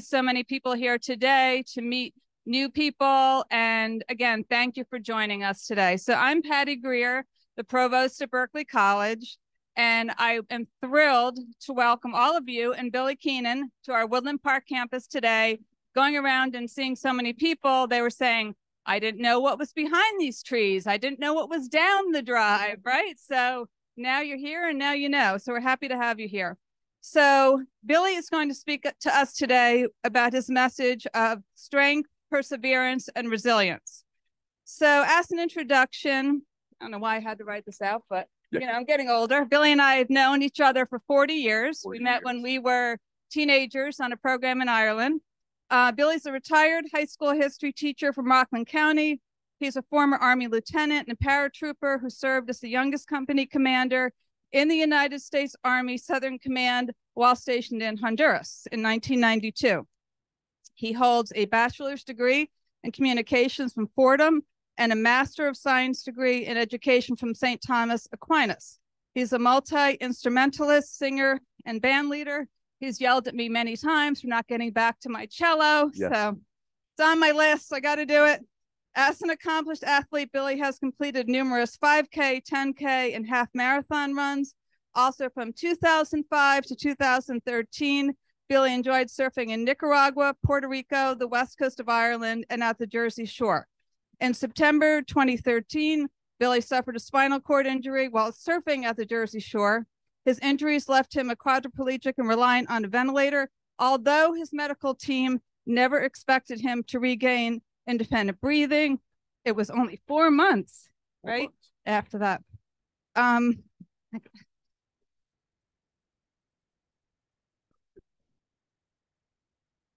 So many people here today to meet new people. And again, thank you for joining us today. So I'm Patty Greer, the provost at Berkeley College, and I am thrilled to welcome all of you and Billy Keenan to our Woodland Park campus today. Going around and seeing so many people, they were saying, I didn't know what was behind these trees. I didn't know what was down the drive, right? So now you're here and now you know. So we're happy to have you here. So Billy is going to speak to us today about his message of strength, perseverance, and resilience. So as an introduction, I don't know why I had to write this out, but I'm getting older. Billy and I have known each other for 40 years. We met when we were teenagers on a program in Ireland. Billy's a retired high school history teacher from Rockland County. He's a former Army lieutenant and paratrooper who served as the youngest company commander in the United States Army Southern Command while stationed in Honduras in 1992. He holds a bachelor's degree in communications from Fordham and a Master of Science degree in education from St. Thomas Aquinas. He's a multi-instrumentalist, singer, and band leader. He's yelled at me many times for not getting back to my cello. Yes. So it's on my list. I got to do it. As an accomplished athlete, Billy has completed numerous 5K, 10K, and half marathon runs. Also from 2005 to 2013, Billy enjoyed surfing in Nicaragua, Puerto Rico, the west coast of Ireland, and at the Jersey Shore. In September 2013, Billy suffered a spinal cord injury while surfing at the Jersey Shore. His injuries left him a quadriplegic and reliant on a ventilator, although his medical team never expected him to regain independent breathing. It was only 4 months, right? After that. I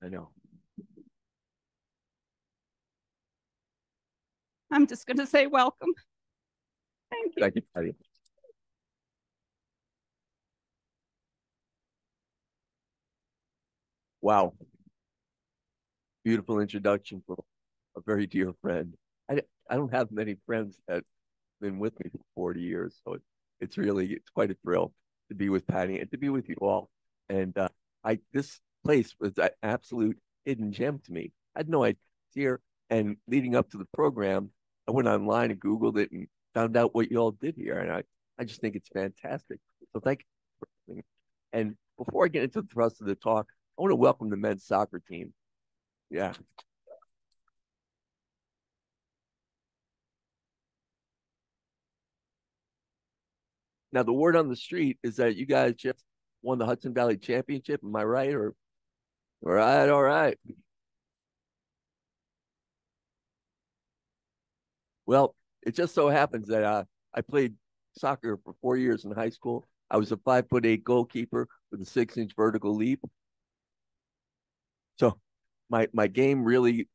know. I'm just going to say welcome. Thank you. Thank you, Patty. Wow. Beautiful introduction from a very dear friend. I don't have many friends that have been with me for 40 years, so it's quite a thrill to be with Patty and to be with you all. And this place was an absolute hidden gem to me. I had no idea. And leading up to the program, I went online and Googled it and found out what you all did here. And I just think it's fantastic. So thank you. And before I get into the thrust of the talk, I want to welcome the men's soccer team. Yeah. Now, the word on the street is that you guys just won the Hudson Valley Championship. Am I right? Or all right, all right. Well, it just so happens that I played soccer for 4 years in high school. I was a 5'8" goalkeeper with a 6-inch vertical leap. So my game really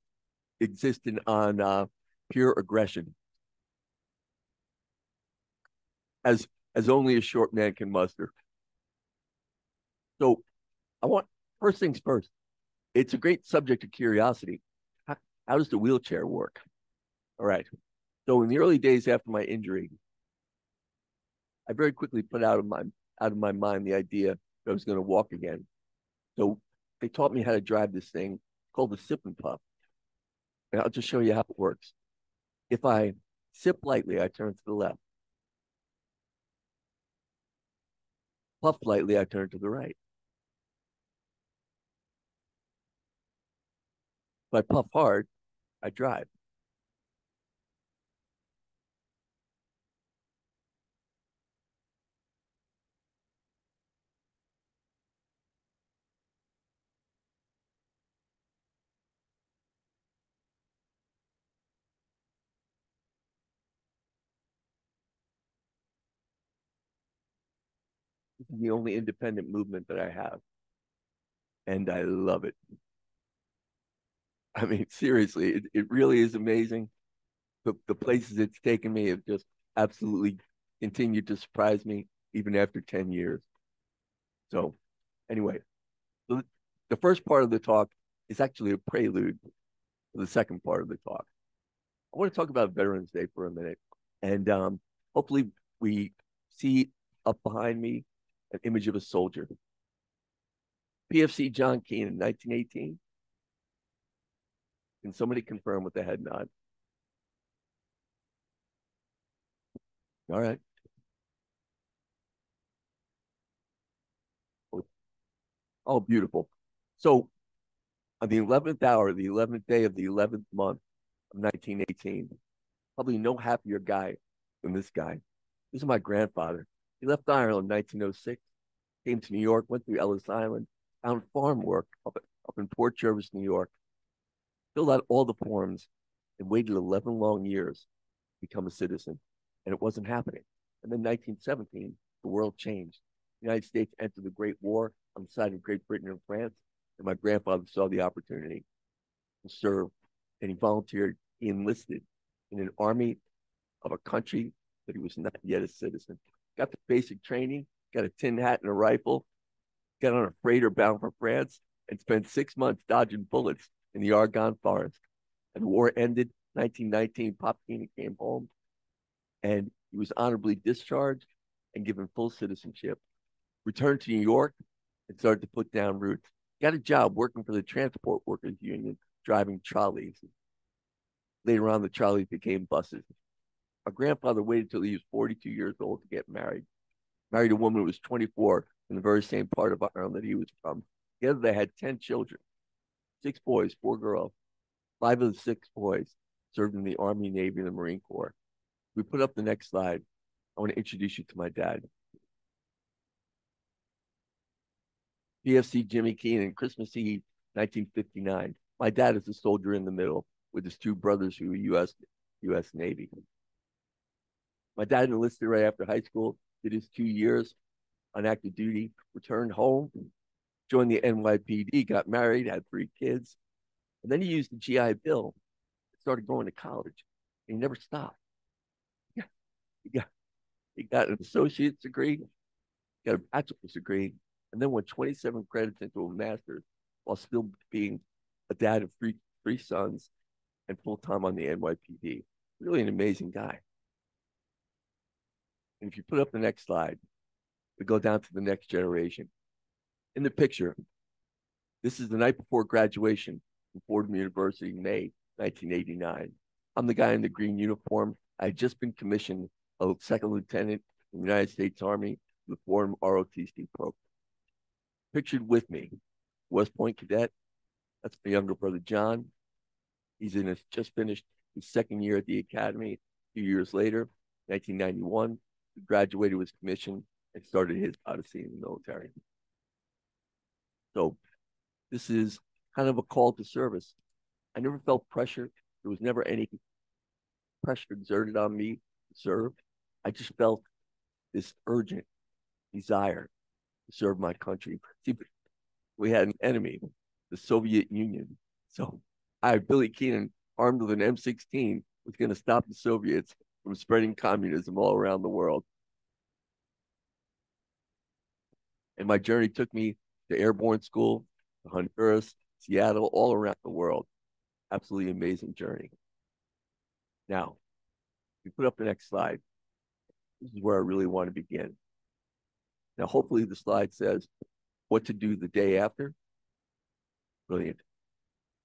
existed on pure aggression, as only a short man can muster. So I want first things first. It's a great subject of curiosity. How does the wheelchair work? All right. So in the early days after my injury, I very quickly put out of my mind the idea that I was going to walk again. So they taught me how to drive this thing called the sip and puff. And I'll just show you how it works. If I sip lightly, I turn to the left. Puff lightly, I turn to the right. If I puff hard, I drive. This is the only independent movement that I have. And I love it. I mean, seriously, it really is amazing. The places it's taken me have just absolutely continued to surprise me even after 10 years. So anyway, the first part of the talk is actually a prelude to the second part of the talk. I want to talk about Veterans Day for a minute. And hopefully we see up behind me an image of a soldier. PFC John Keenan, 1918. Can somebody confirm with the head nod? All right. Oh, beautiful. So on the 11th hour, the 11th day of the 11th month of 1918, probably no happier guy than this guy. This is my grandfather. He left Ireland in 1906, came to New York, went through Ellis Island, found farm work up in Port Jervis, New York, filled out all the forms, and waited 11 long years to become a citizen. And it wasn't happening. And then 1917, the world changed. The United States entered the Great War on the side of Great Britain and France. And my grandfather saw the opportunity to serve, and he volunteered. He enlisted in an army of a country that he was not yet a citizen. Got the basic training, got a tin hat and a rifle, got on a freighter bound for France, and spent 6 months dodging bullets in the Argonne Forest. And the war ended. 1919, Pop Keenan came home, and he was honorably discharged and given full citizenship. Returned to New York and started to put down roots. Got a job working for the Transport Workers Union, driving trolleys. Later on, the trolleys became buses. My grandfather waited till he was 42 years old to get married. Married a woman who was 24 in the very same part of Ireland that he was from. Together, they had 10 children, 6 boys, 4 girls. 5 of the 6 boys served in the Army, Navy, and the Marine Corps. We put up the next slide. I want to introduce you to my dad. PFC Jimmy Keenan, Christmas Eve, 1959. My dad is a soldier in the middle with his 2 brothers who were U.S. Navy. My dad enlisted right after high school, did his 2 years on active duty, returned home, joined the NYPD, got married, had 3 kids. And then he used the GI Bill, started going to college, and he never stopped. He got an associate's degree, got a bachelor's degree, and then went 27 credits into a master's while still being a dad of 3 sons and full-time on the NYPD. Really an amazing guy. And if you put up the next slide, we go down to the next generation. In the picture, this is the night before graduation from Fordham University, May 1989. I'm the guy in the green uniform. I had just been commissioned a second lieutenant in the United States Army, the Fordham ROTC program. Pictured with me, West Point cadet. That's my younger brother, John. He's just finished his 2nd year at the academy. A few years later, 1991, he graduated with his commission and started his odyssey in the military. So this is kind of a call to service. I never felt pressure. There was never any pressure exerted on me to serve. I just felt this urgent desire to serve my country. See, we had an enemy, the Soviet Union. So Billy Keenan, armed with an M16, was going to stop the Soviets from spreading communism all around the world. And my journey took me to airborne school, to Honduras, Seattle, all around the world. Absolutely amazing journey. Now, we put up the next slide. This is where I really want to begin. Now, hopefully the slide says what to do the day after. Brilliant.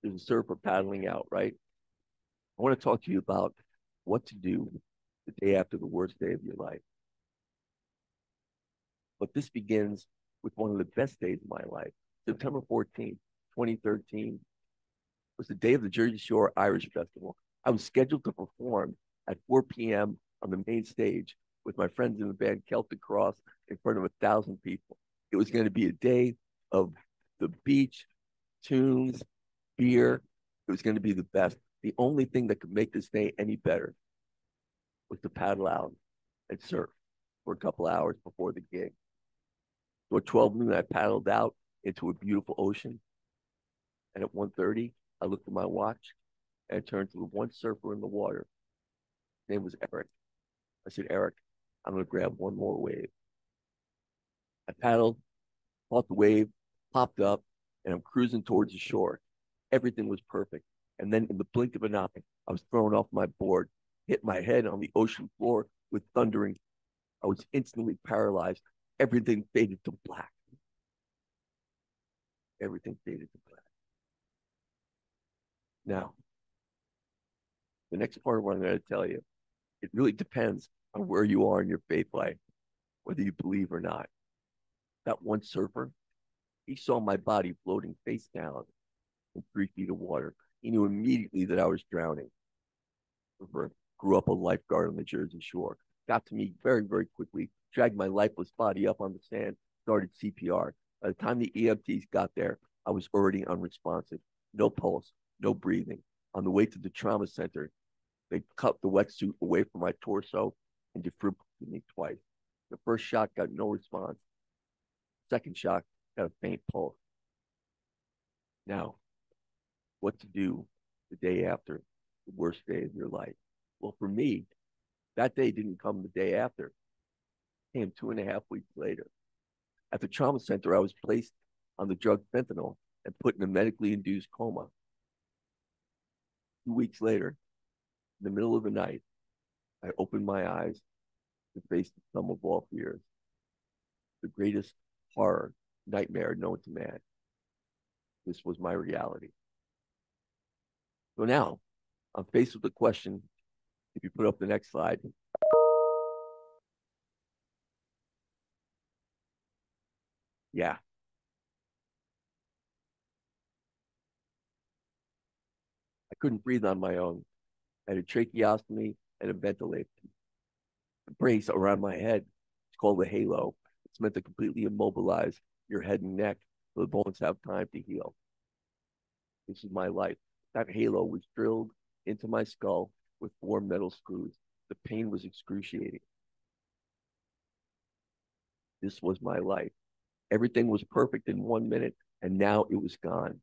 There's a surfer paddling out, right? I want to talk to you about what to do the day after the worst day of your life. But this begins with one of the best days of my life. September 14th, 2013 was the day of the Jersey Shore Irish Festival. I was scheduled to perform at 4 p.m. on the main stage with my friends in the band Celtic Cross in front of 1,000 people. It was going to be a day of the beach, tunes, beer. It was going to be the best. The only thing that could make this day any better was to paddle out and surf for a couple hours before the gig. So at 12 noon, I paddled out into a beautiful ocean. And at 1:30, I looked at my watch and I turned to the one surfer in the water. His name was Eric. I said, Eric, I'm going to grab one more wave. I paddled, caught the wave, popped up, and I'm cruising towards the shore. Everything was perfect. And then in the blink of an eye, I was thrown off my board, hit my head on the ocean floor with thundering. I was instantly paralyzed. Everything faded to black. everything faded to black. Now, the next part of what I'm going to tell you, it really depends on where you are in your faith life, whether you believe or not. That one surfer, he saw my body floating face down in 3 feet of water. He knew immediately that I was drowning. Surfer grew up a lifeguard on the Jersey Shore, got to me very, very quickly, dragged my lifeless body up on the sand, started CPR. By the time the EMTs got there, I was already unresponsive. No pulse, no breathing. On the way to the trauma center, they cut the wetsuit away from my torso and defibrillated me twice. The first shot got no response. Second shot got a faint pulse. Now, what to do the day after the worst day of your life? Well, for me, that day didn't come the day after. It came 2.5 weeks later. At the trauma center, I was placed on the drug fentanyl and put in a medically induced coma. 2 weeks later, in the middle of the night, I opened my eyes to face the sum of all fears, the greatest horror, nightmare known to man. This was my reality. So now, I'm faced with the question, if you put up the next slide. Yeah. I couldn't breathe on my own. I had a tracheostomy and a ventilator. The brace around my head, it's called a halo. It's meant to completely immobilize your head and neck so the bones have time to heal. This is my life. That halo was drilled into my skull with 4 metal screws. The pain was excruciating. This was my life. Everything was perfect in 1 minute, and now it was gone.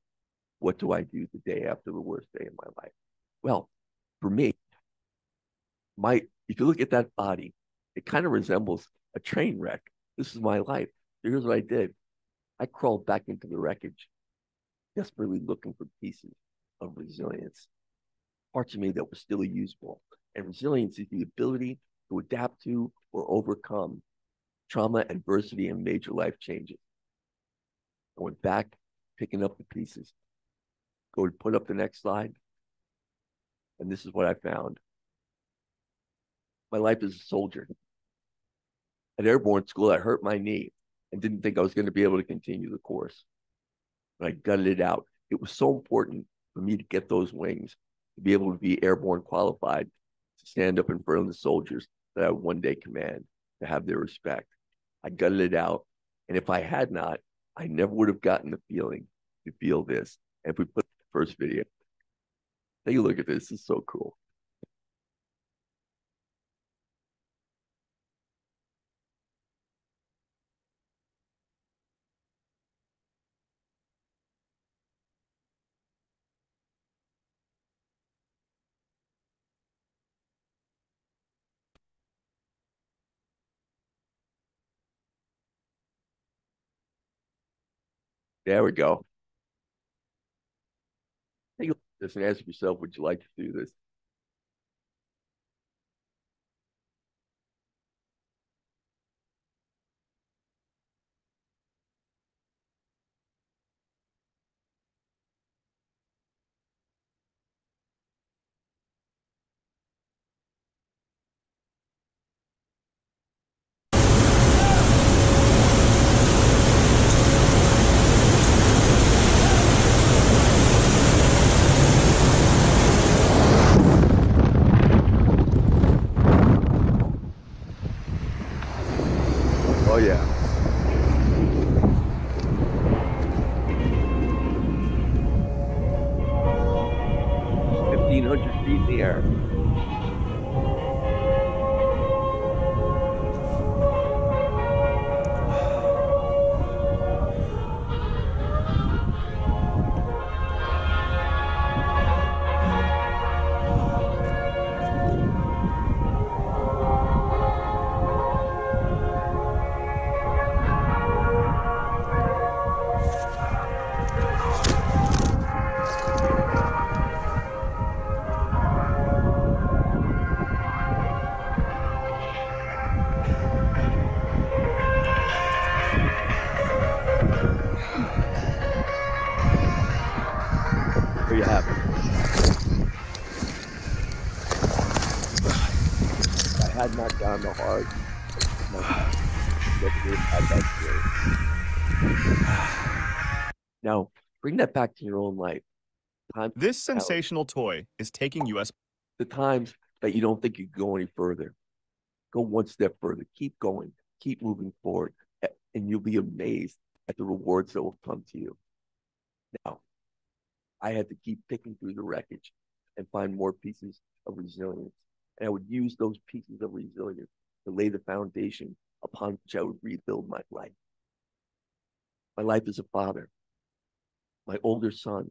What do I do the day after the worst day of my life? Well, for me, if you look at that body, it kind of resembles a train wreck. This is my life. So here's what I did. I crawled back into the wreckage, desperately looking for pieces of resilience, parts of me that were still usable. And resilience is the ability to adapt to or overcome trauma, adversity, and major life changes. I went back, picking up the pieces. Go to put up the next slide. And this is what I found. My life as a soldier. At airborne school, I hurt my knee and didn't think I was going to be able to continue the course. But I gutted it out. It was so important for me to get those wings, to be able to be airborne qualified, to stand up in front of the soldiers that I would one day command, to have their respect. I gutted it out. And if I had not, I never would have gotten the feeling to feel this. And if we put the first video, take a look at this. It's so cool. There we go. Take a look at this and ask yourself, would you like to do this? Oh, yeah. 1,500 feet in the air. you have it. I had not gone the hard. Now, bring that back to your own life. This sensational toy is taking US. The times that you don't think you can go any further. Go one step further. Keep going. Keep moving forward. And you'll be amazed at the rewards that will come to you. Now, I had to keep picking through the wreckage and find more pieces of resilience. And I would use those pieces of resilience to lay the foundation upon which I would rebuild my life. My life as a father. My older son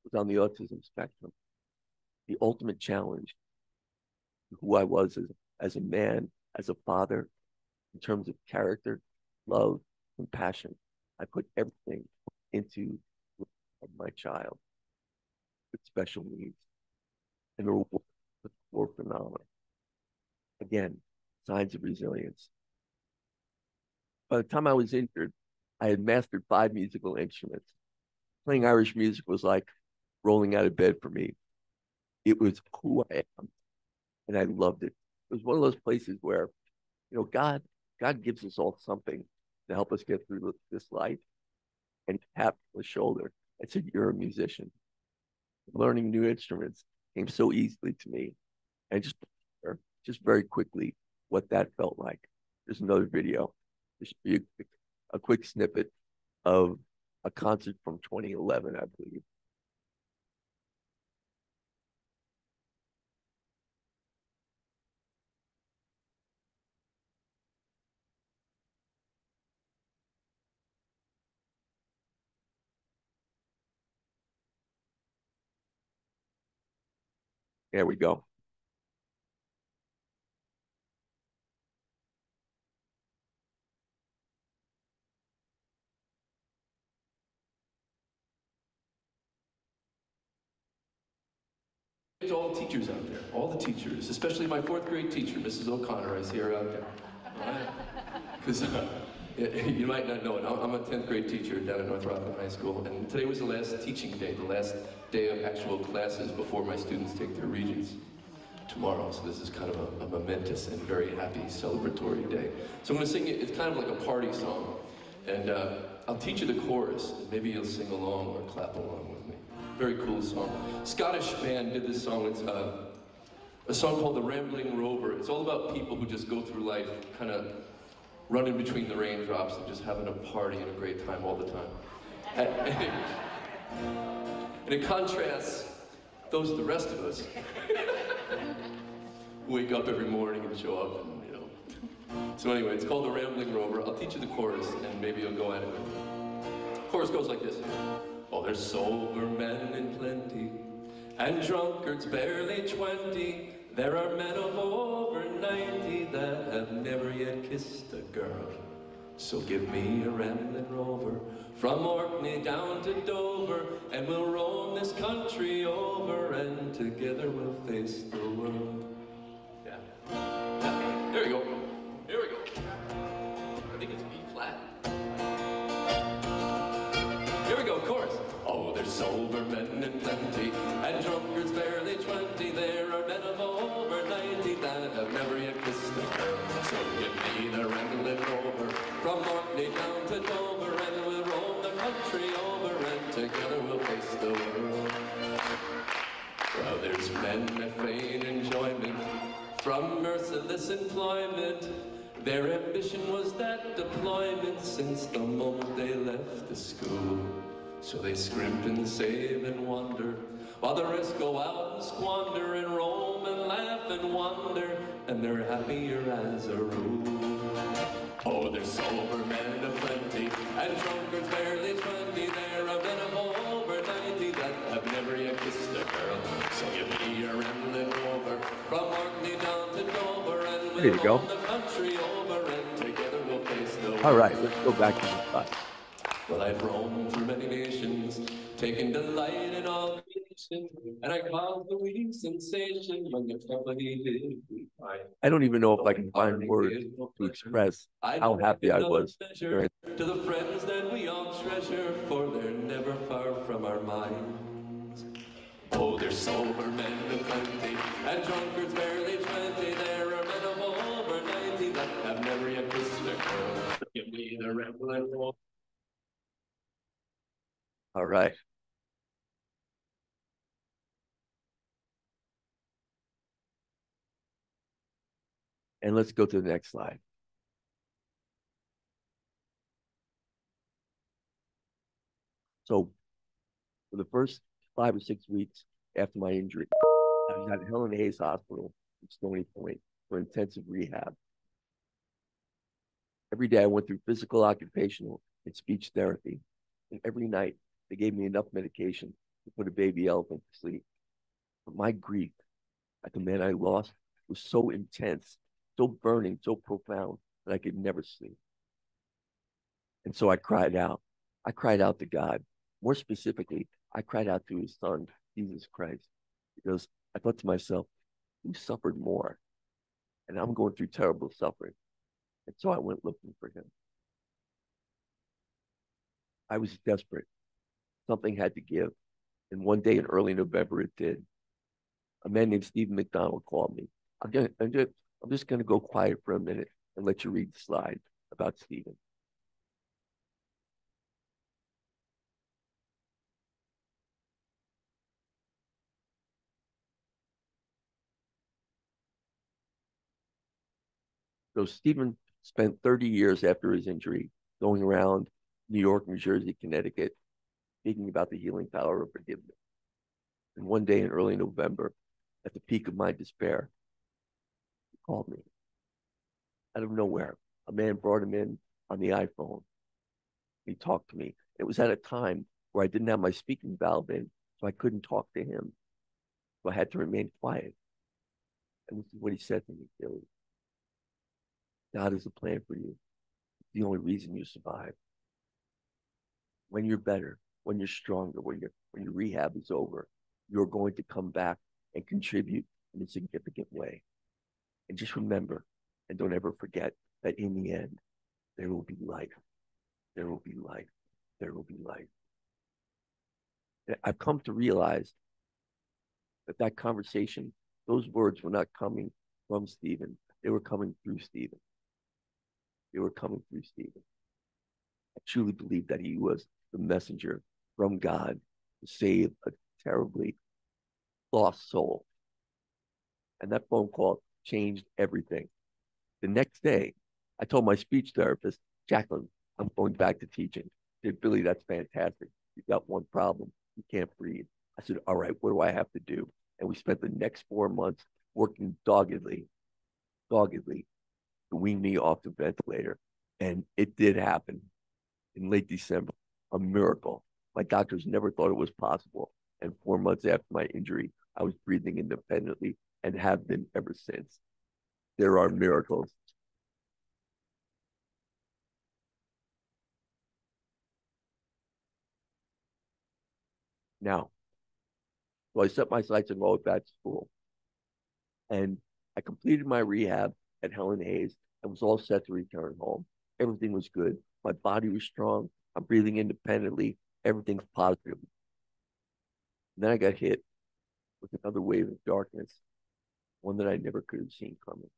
was on the autism spectrum. The ultimate challenge, who I was as a man, as a father, in terms of character, love, compassion. I put everything into my child with special needs. And the rewards were phenomenal. Again, signs of resilience. By the time I was injured, I had mastered 5 musical instruments. Playing Irish music was like rolling out of bed for me. It was who I am, and I loved it. It was one of those places where, God gives us all something to help us get through this life, and tapped on the shoulder and said, "You're a musician." Learning new instruments came so easily to me, and just very quickly what that felt like. There's another video. This should be a quick snippet of a concert from 2011, I believe. There we go. To all the teachers out there, all the teachers, especially my 4th grade teacher, Mrs. O'Connor, I see her out there. Because you might not know it, I'm a 10th grade teacher down at North Rockland High School, and today was the last teaching day, the last day of actual classes before my students take their regents tomorrow. So this is kind of a momentous and very happy celebratory day. So I'm going to sing it, it's kind of like a party song, and I'll teach you the chorus, and maybe you'll sing along or clap along with me. Very cool song. Scottish band did this song. It's a song called The Rambling Rover. It's all about people who just go through life kind of running between the raindrops and just having a party and a great time all the time. And it contrasts those are the rest of us who wake up every morning and show up and, So anyway, it's called The Rambling Rover. I'll teach you the chorus and maybe you'll go at it with me. The chorus goes like this. Oh, there's sober men in plenty, and drunkards barely 20. There are men of over 90 that have never yet kissed a girl. So give me a rambling rover, from Orkney down to Dover, and we'll roam this country over, and together we'll face the world. Yeah. There we go. Here we go. I think it's B flat. Here we go, chorus. Oh, there's sober men in plenty, and drunkards barely 20. There are men of over 90 that have never yet kissed a girl. So give me the rambling rover, from Orkney down to Dover, and we'll roam the country over, and together we'll face the world. Well, there's men that feign enjoyment from merciless employment. Their ambition was that deployment since the moment they left the school. So they scrimp and save and wonder, while the rest go out and squander and roam and laugh and wonder, and they're happier as a rule. Oh, there's sober men of plenty, and drunkards barely 20. There are men of over 90 that have never yet kissed a girl. So give me a rambling rover, from Orkney down to Dover, and we'll roam the country over, and together we'll face the world. All right, let's go back to the spot. Well, I've roamed through many nations, taken delight in all creation, and I caused the wee sensation when your company did we find. I don't even know if I can find words to express how happy I was. To the friends that we all treasure, for they're never far from our minds. a rambling fool. All right. And let's go to the next slide. So for the first 5 or 6 weeks after my injury, I was at Helen Hayes Hospital in Stony Point for intensive rehab. Every day I went through physical, occupational, and speech therapy. And every night they gave me enough medication to put a baby elephant to sleep. But my grief at the man I lost was so intense, so burning, so profound that I could never sleep. And so I cried out. I cried out to God. More specifically, I cried out to his son, Jesus Christ, because I thought to myself, who suffered more? And I'm going through terrible suffering. And so I went looking for him. I was desperate. Something had to give. And one day in early November, it did. A man named Stephen McDonald called me. I'm just going to go quiet for a minute and let you read the slide about Stephen. So Stephen spent 30 years after his injury going around New York, New Jersey, Connecticut, speaking about the healing power of forgiveness. And one day in early November, at the peak of my despair, he called me. Out of nowhere, a man brought him in on the iPhone. He talked to me. It was at a time where I didn't have my speaking valve in, so I couldn't talk to him. So I had to remain quiet. And this is what he said to me, Billy. God has a plan for you. It's the only reason you survive. When you're better, when you're stronger, when your rehab is over, you're going to come back and contribute in a significant way. And just remember, and don't ever forget, that in the end, there will be life. There will be life. There will be life. And I've come to realize that conversation, those words were not coming from Stephen. They were coming through Stephen. They were coming through Stephen. I truly believe that he was the messenger from God to save a terribly lost soul. And that phone call changed everything. The next day, I told my speech therapist, Jacqueline, I'm going back to teaching. She said, Billy, that's fantastic. You've got one problem. You can't breathe. I said, all right, what do I have to do? And we spent the next 4 months working doggedly to wean me off the ventilator. And it did happen in late December, a miracle. My doctors never thought it was possible. And 4 months after my injury, I was breathing independently and have been ever since. There are miracles. Now, so I set my sights and going back to school. And I completed my rehab at Helen Hayes and was all set to return home. Everything was good. My body was strong. I'm breathing independently. Everything's positive. And then I got hit with another wave of darkness, one that I never could have seen coming.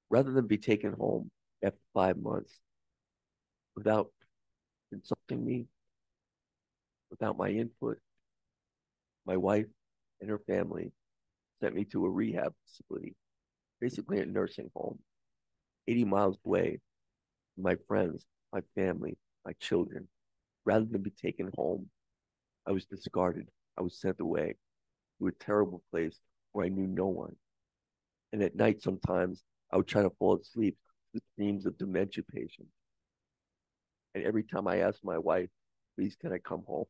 Rather than be taken home after 5 months without consulting me, without my input, my wife and her family sent me to a rehab facility, basically a nursing home, 80 miles away from my friends, my family, my children. Rather than be taken home, I was discarded. I was sent away to a terrible place where I knew no one. And at night, sometimes I would try to fall asleep with dreams of dementia patients. And every time I asked my wife, please, can I come home?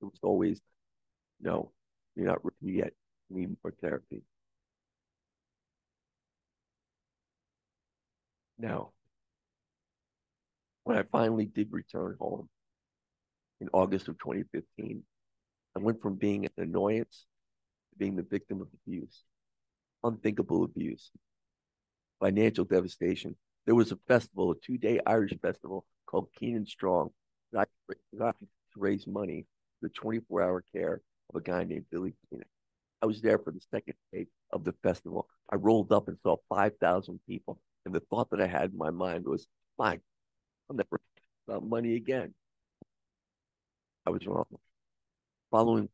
It was always, no, you're not ready yet. You need more therapy. Now, when I finally did return home in August of 2015, I went from being an annoyance to being the victim of abuse, unthinkable abuse, financial devastation. There was a festival, a 2-day Irish festival called Keenan Strong that I to raise money for the 24-hour care of a guy named Billy Keenan. I was there for the second day of the festival. I rolled up and saw 5,000 people. And the thought that I had in my mind was, my I'll never about money again. I was wrong. Following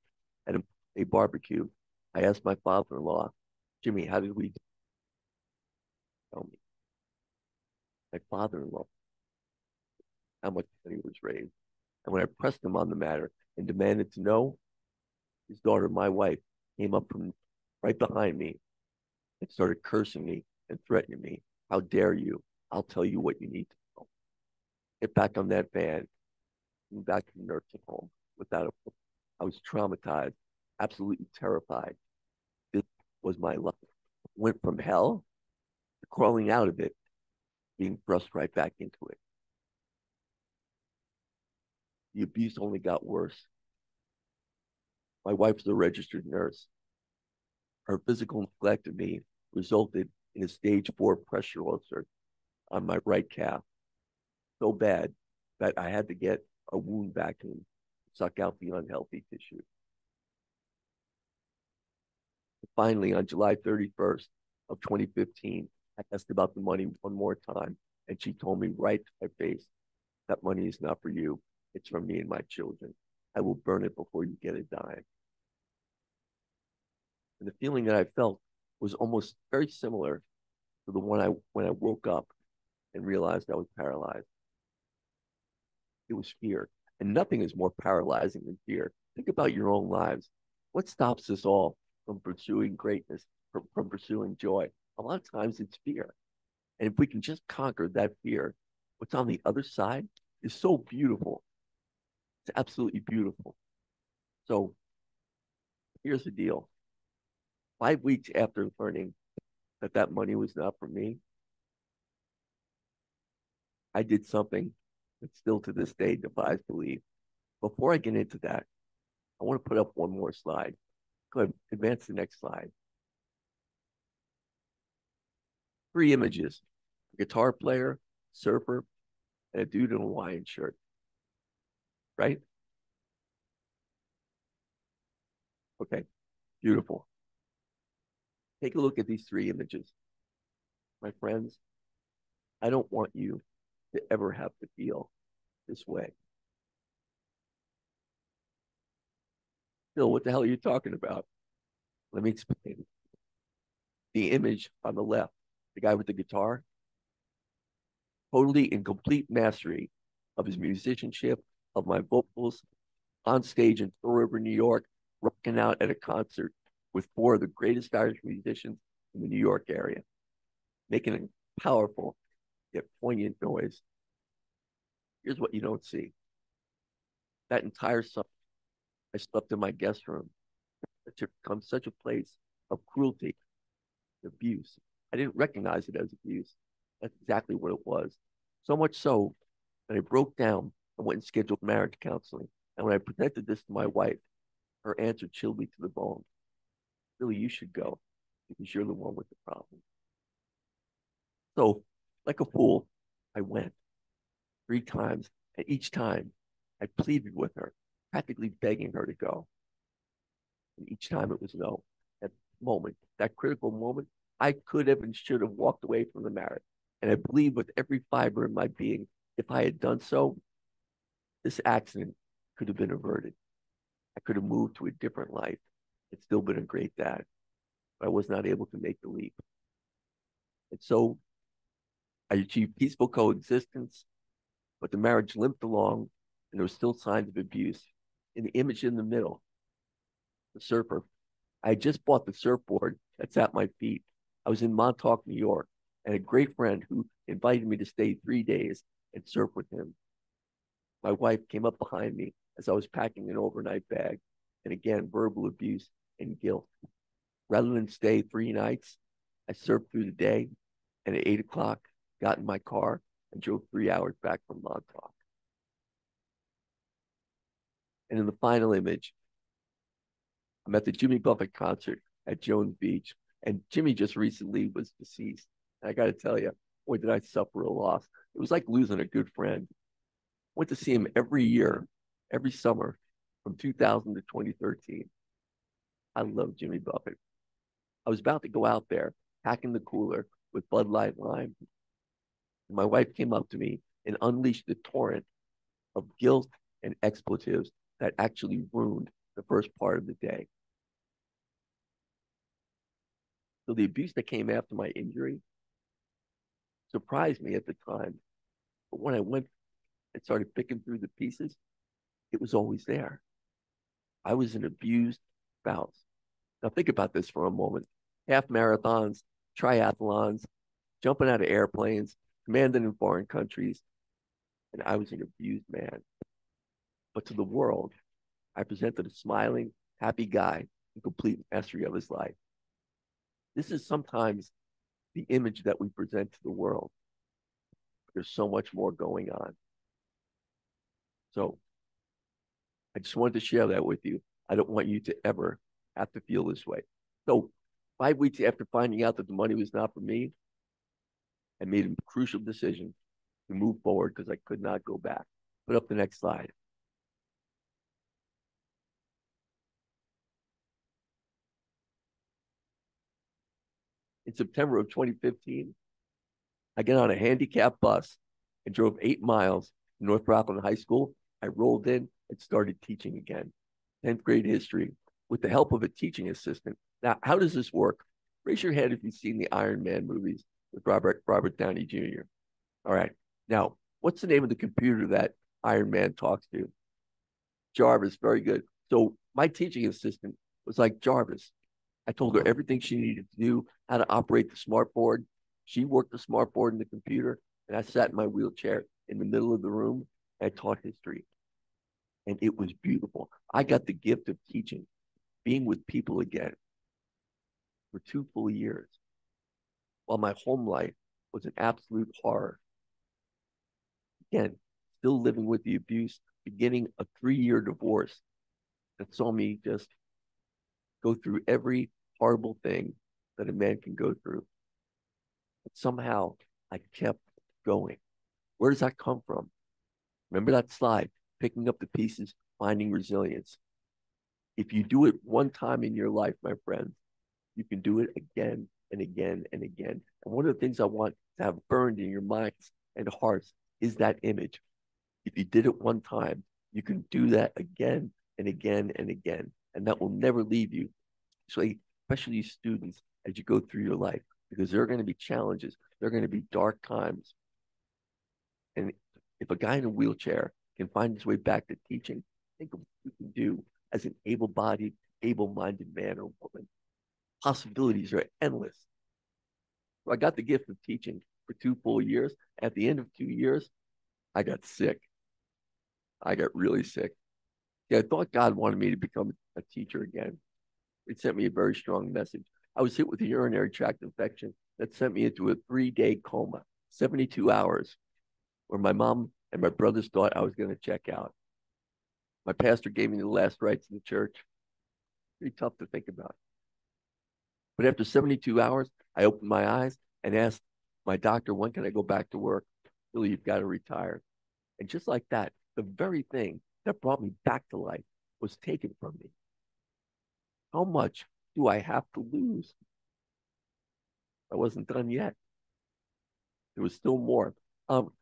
at a barbecue, I asked my father-in-law, Jimmy, how did we tell me? My father-in-law, how much money was raised. And when I pressed him on the matter and demanded to know, his daughter, my wife, came up from right behind me and started cursing me and threatening me. How dare you? I'll tell you what you need to know. Get back on that van, and back to the nursing home without a. I was traumatized, absolutely terrified. This was my life. Went from hell to crawling out of it, being thrust right back into it. The abuse only got worse. My wife's a registered nurse. Her physical neglect of me resulted in a stage 4 pressure ulcer on my right calf, so bad that I had to get a wound vacuum to suck out the unhealthy tissue. Finally, on July 31st of 2015, I asked about the money one more time, and she told me right to my face, that money is not for you. It's for me and my children. I will burn it before you get a dime. And the feeling that I felt was almost very similar to the one when I woke up and realized I was paralyzed. It was fear. And nothing is more paralyzing than fear. Think about your own lives. What stops us all from pursuing greatness, from pursuing joy? A lot of times it's fear. And if we can just conquer that fear, what's on the other side is so beautiful. It's absolutely beautiful. So here's the deal. 5 weeks after learning that that money was not for me, I did something that still to this day defies belief. Before I get into that, I want to put up one more slide. Go ahead, advance the next slide. 3 images: a guitar player, surfer, and a dude in a Hawaiian shirt. Right? Okay, beautiful. Take a look at these 3 images. My friends, I don't want you to ever have to feel this way. Phil, what the hell are you talking about? Let me explain. The image on the left, the guy with the guitar, totally in complete mastery of his musicianship, of my vocals, on stage in Fall River, New York, rocking out at a concert with 4 of the greatest Irish musicians in the New York area, making a powerful yet poignant noise. Here's what you don't see. That entire summer, I slept in my guest room. It had become such a place of cruelty, abuse. I didn't recognize it as abuse. That's exactly what it was. So much so that I broke down and went and scheduled marriage counseling. And when I presented this to my wife, her answer chilled me to the bone. Really, you should go because you're the one with the problem. So, like a fool, I went 3 times. And each time I pleaded with her, practically begging her to go. And each time it was no. That moment, that critical moment, I could have and should have walked away from the marriage. And I believe with every fiber in my being, if I had done so, this accident could have been averted. I could have moved to a different life and still been a great dad. But I was not able to make the leap. And so I achieved peaceful coexistence, but the marriage limped along and there were still signs of abuse. In the image in the middle, the surfer, I had just bought the surfboard that's at my feet. I was in Montauk, New York, and a great friend who invited me to stay 3 days and surf with him. My wife came up behind me as I was packing an overnight bag, and again, verbal abuse and guilt. Rather than stay 3 nights, I surfed through the day, and at 8 o'clock, got in my car and drove 3 hours back from Montauk. And in the final image, I'm at the Jimmy Buffett concert at Jones Beach, and Jimmy just recently was deceased. And I got to tell you, boy, did I suffer a loss. It was like losing a good friend. Went to see him every year, every summer from 2000 to 2013. I love Jimmy Buffett. I was about to go out there, packing the cooler with Bud Light Lime. And my wife came up to me and unleashed the torrent of guilt and expletives that actually ruined the first part of the day. So the abuse that came after my injury surprised me at the time. But when I went and started picking through the pieces, it was always there. I was an abused spouse. Now think about this for a moment. Half marathons, triathlons, jumping out of airplanes, commanding in foreign countries, and I was an abused man. But to the world, I presented a smiling, happy guy in complete mastery of his life. This is sometimes the image that we present to the world. There's so much more going on. So I just wanted to share that with you. I don't want you to ever have to feel this way. So 5 weeks after finding out that the money was not for me, I made a crucial decision to move forward because I could not go back. Put up the next slide. In September of 2015, I got on a handicapped bus and drove 8 miles to North Rockland High School. I rolled in and started teaching again, 10th grade history, with the help of a teaching assistant. Now, how does this work? Raise your hand if you've seen the Iron Man movies with Robert Downey Jr. All right. Now, what's the name of the computer that Iron Man talks to? Jarvis. Very good. So my teaching assistant was like Jarvis. I told her everything she needed to do, how to operate the smart board. She worked the smart board in the computer, and I sat in my wheelchair in the middle of the room, and I taught history. And it was beautiful. I got the gift of teaching, being with people again for 2 full years, while my home life was an absolute horror. Again, still living with the abuse, beginning a 3-year divorce that saw me just go through every horrible thing that a man can go through. But somehow I kept going. Where does that come from? Remember that slide, picking up the pieces, finding resilience. If you do it one time in your life, my friends, you can do it again and again and again. And one of the things I want to have burned in your minds and hearts is that image. If you did it one time, you can do that again and again and again. And that will never leave you, especially students, as you go through your life, because there are going to be challenges. There are going to be dark times. And if a guy in a wheelchair can find his way back to teaching, think of what you can do as an able-bodied, able-minded man or woman. Possibilities are endless. So I got the gift of teaching for 2 full years. At the end of 2 years, I got sick. I got really sick. Yeah, I thought God wanted me to become a teacher again. It sent me a very strong message. I was hit with a urinary tract infection that sent me into a 3-day coma, 72 hours, where my mom and my brothers thought I was going to check out. My pastor gave me the last rites of the church. Pretty tough to think about. But after 72 hours, I opened my eyes and asked my doctor, when can I go back to work? Really, you've got to retire. And just like that, the very thing that brought me back to life was taken from me. How much do I have to lose? I wasn't done yet. There was still more.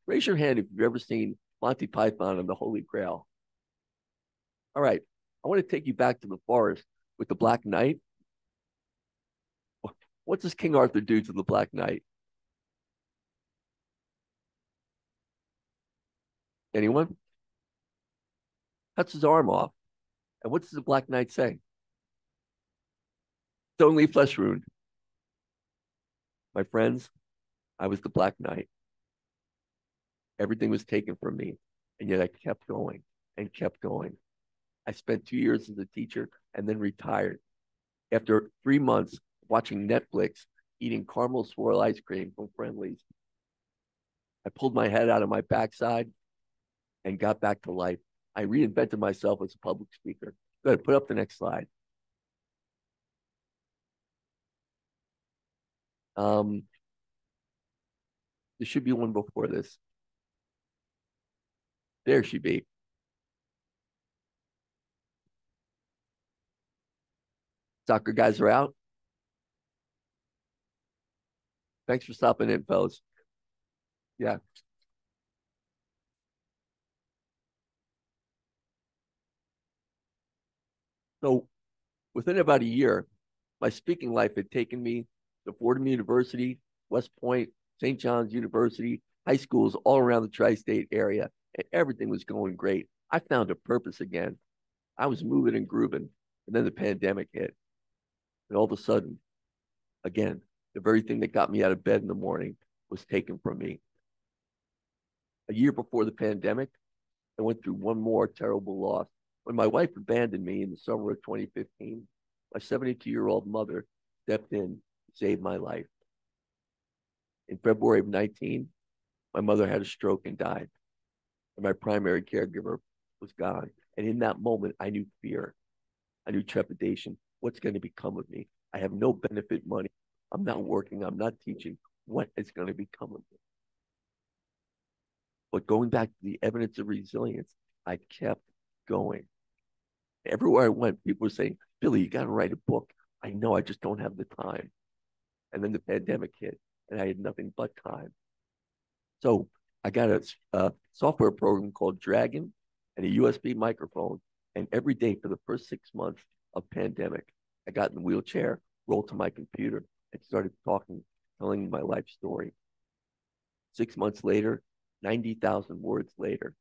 Raise your hand if you've ever seen Monty Python and the Holy Grail. All right. I want to take you back to the forest with the Black Knight. What does King Arthur do to the Black Knight? Anyone? Cuts his arm off. And what does the Black Knight say? Don't leave flesh wound. My friends, I was the Black Knight. Everything was taken from me, and yet I kept going and kept going. I spent 2 years as a teacher and then retired. After 3 months watching Netflix, eating caramel swirl ice cream from Friendly's, I pulled my head out of my backside and got back to life. I reinvented myself as a public speaker. Go ahead, put up the next slide. There should be one before this. There she be. Soccer guys are out. Thanks for stopping in, fellas. Yeah. So within about a year, my speaking life had taken me to Fordham University, West Point, St. John's University, high schools all around the tri-state area, and everything was going great. I found a purpose again. I was moving and grooving, and then the pandemic hit. And all of a sudden, again, the very thing that got me out of bed in the morning was taken from me. A year before the pandemic, I went through one more terrible loss. When my wife abandoned me in the summer of 2015, my 72-year-old mother stepped in to save my life. In February of 19, my mother had a stroke and died. And my primary caregiver was gone. And in that moment, I knew fear. I knew trepidation. What's going to become of me? I have no benefit money. I'm not working. I'm not teaching. What is going to become of me? But going back to the evidence of resilience, I kept going. Everywhere I went, people were saying, Billy, you got to write a book. I know, I just don't have the time. And then the pandemic hit, and I had nothing but time. So I got a software program called Dragon and a USB microphone. And every day for the first 6 months of pandemic, I got in the wheelchair, rolled to my computer, and started talking, telling my life story. 6 months later, 90,000 words later,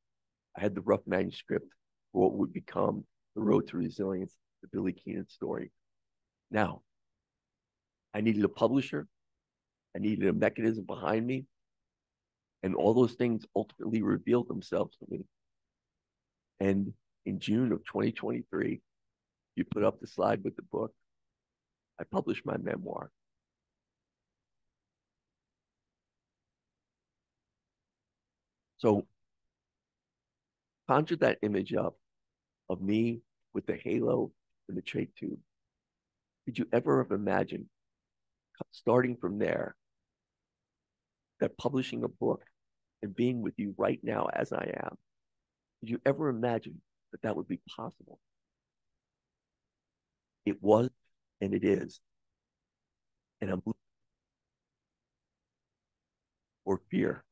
I had the rough manuscript for what would become The Road to Resilience, the Billy Keenan story. Now, I needed a publisher. I needed a mechanism behind me. And all those things ultimately revealed themselves to me. And in June of 2023, you put up the slide with the book, I published my memoir. So conjure that image up of me with the halo and the trach tube. Could you ever have imagined, starting from there, that publishing a book and being with you right now as I am, did you ever imagine that that would be possible? It was, and it is. And I'm or fear.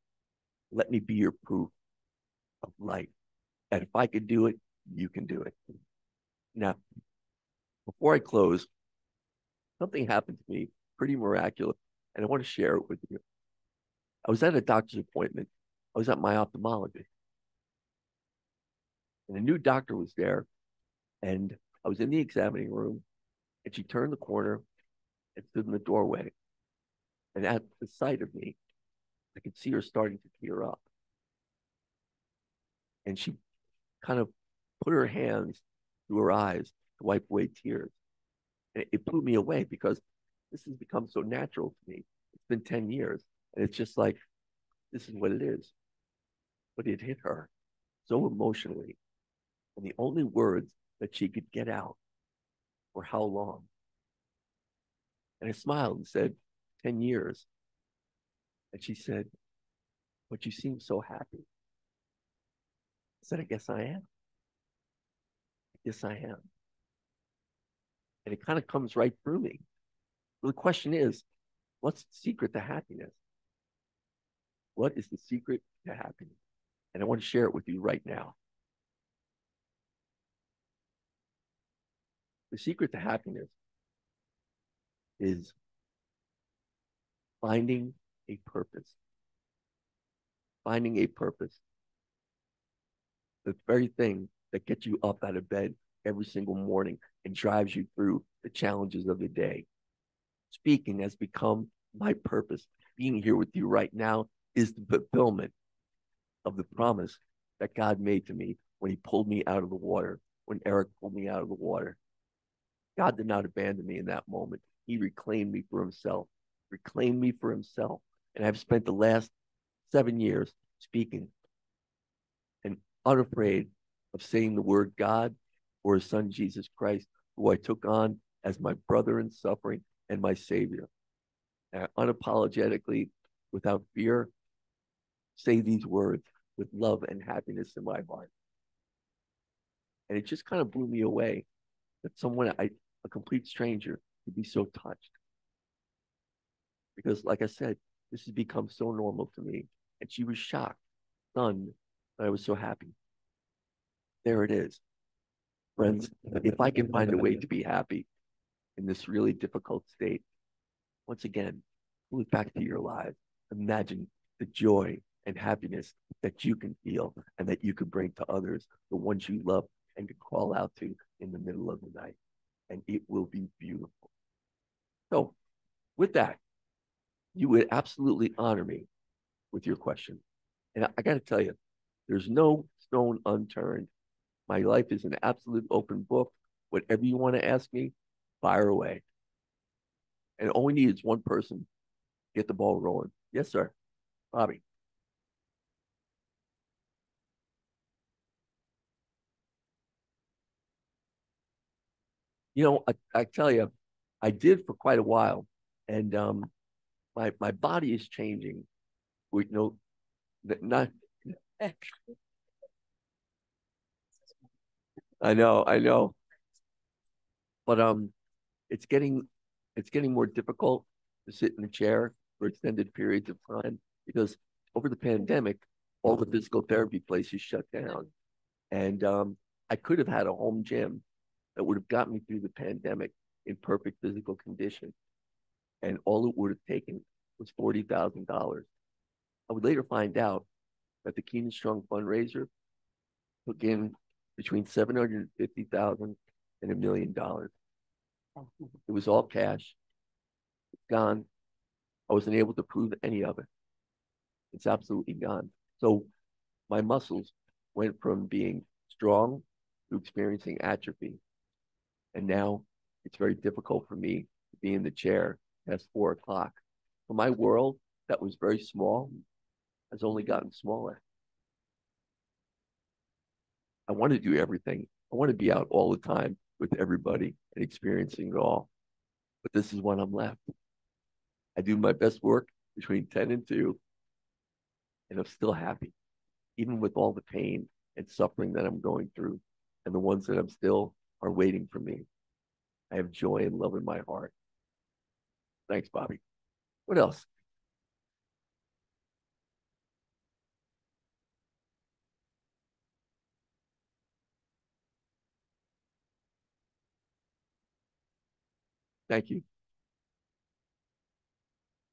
Let me be your proof of light. And if I could do it, you can do it. Now, before I close, something happened to me pretty miraculous, and I want to share it with you. I was at a doctor's appointment. I was at my ophthalmologist. And a new doctor was there, and I was in the examining room, and she turned the corner and stood in the doorway. And at the sight of me, I could see her starting to tear up. And she kind of put her hands to her eyes to wipe away tears. And it blew me away because this has become so natural to me. It's been 10 years, and it's just like, this is what it is. But it hit her so emotionally. And the only words that she could get out were how long. And I smiled and said, 10 years. And she said, but you seem so happy. I said, I guess I am. I guess I am. And it kind of comes right through me. So the question is, what's the secret to happiness? What is the secret to happiness? And I want to share it with you right now. The secret to happiness is finding a purpose. Finding a purpose. The very thing that gets you up out of bed every single morning and drives you through the challenges of the day. Speaking has become my purpose. Being here with you right now is the fulfillment of the promise that God made to me when he pulled me out of the water, when Eric pulled me out of the water. God did not abandon me in that moment. He reclaimed me for himself, reclaimed me for himself. And I've spent the last 7 years speaking and unafraid of saying the word God or his son, Jesus Christ, who I took on as my brother in suffering and my savior. And I unapologetically, without fear, say these words with love and happiness in my heart. And it just kind of blew me away that someone, a complete stranger, could be so touched. Because like I said, this has become so normal to me. And she was shocked, stunned, that I was so happy. There it is. Friends, if I can find a way to be happy in this really difficult state, once again, look back to your lives. Imagine the joy and happiness that you can feel and that you could bring to others, the ones you love and can call out to in the middle of the night. And it will be beautiful. So, with that, you would absolutely honor me with your question. And I got to tell you, there's no stone unturned. My life is an absolute open book. Whatever you want to ask me, fire away. And all we need is one person to get the ball rolling. Yes, sir. Bobby. You know, I tell you, I did for quite a while. And my body is changing. We, you know, not I know. But it's getting more difficult to sit in a chair for extended periods of time because over the pandemic, all the physical therapy places shut down. And I could have had a home gym that would have got me through the pandemic in perfect physical condition. And all it would have taken was $40,000. I would later find out that the Keenan Strong fundraiser took in between 750,000 and $1 million. It was all cash. It's gone. I wasn't able to prove any of it. It's absolutely gone. So my muscles went from being strong to experiencing atrophy. And now it's very difficult for me to be in the chair past 4 o'clock. So my world that was very small has only gotten smaller. I want to do everything. I want to be out all the time with everybody and experiencing it all. But this is when I'm left. I do my best work between 10 and 2, and I'm still happy, even with all the pain and suffering that I'm going through, and the ones that I'm still are waiting for me. I have joy and love in my heart. Thanks, Bobby. What else? Thank you.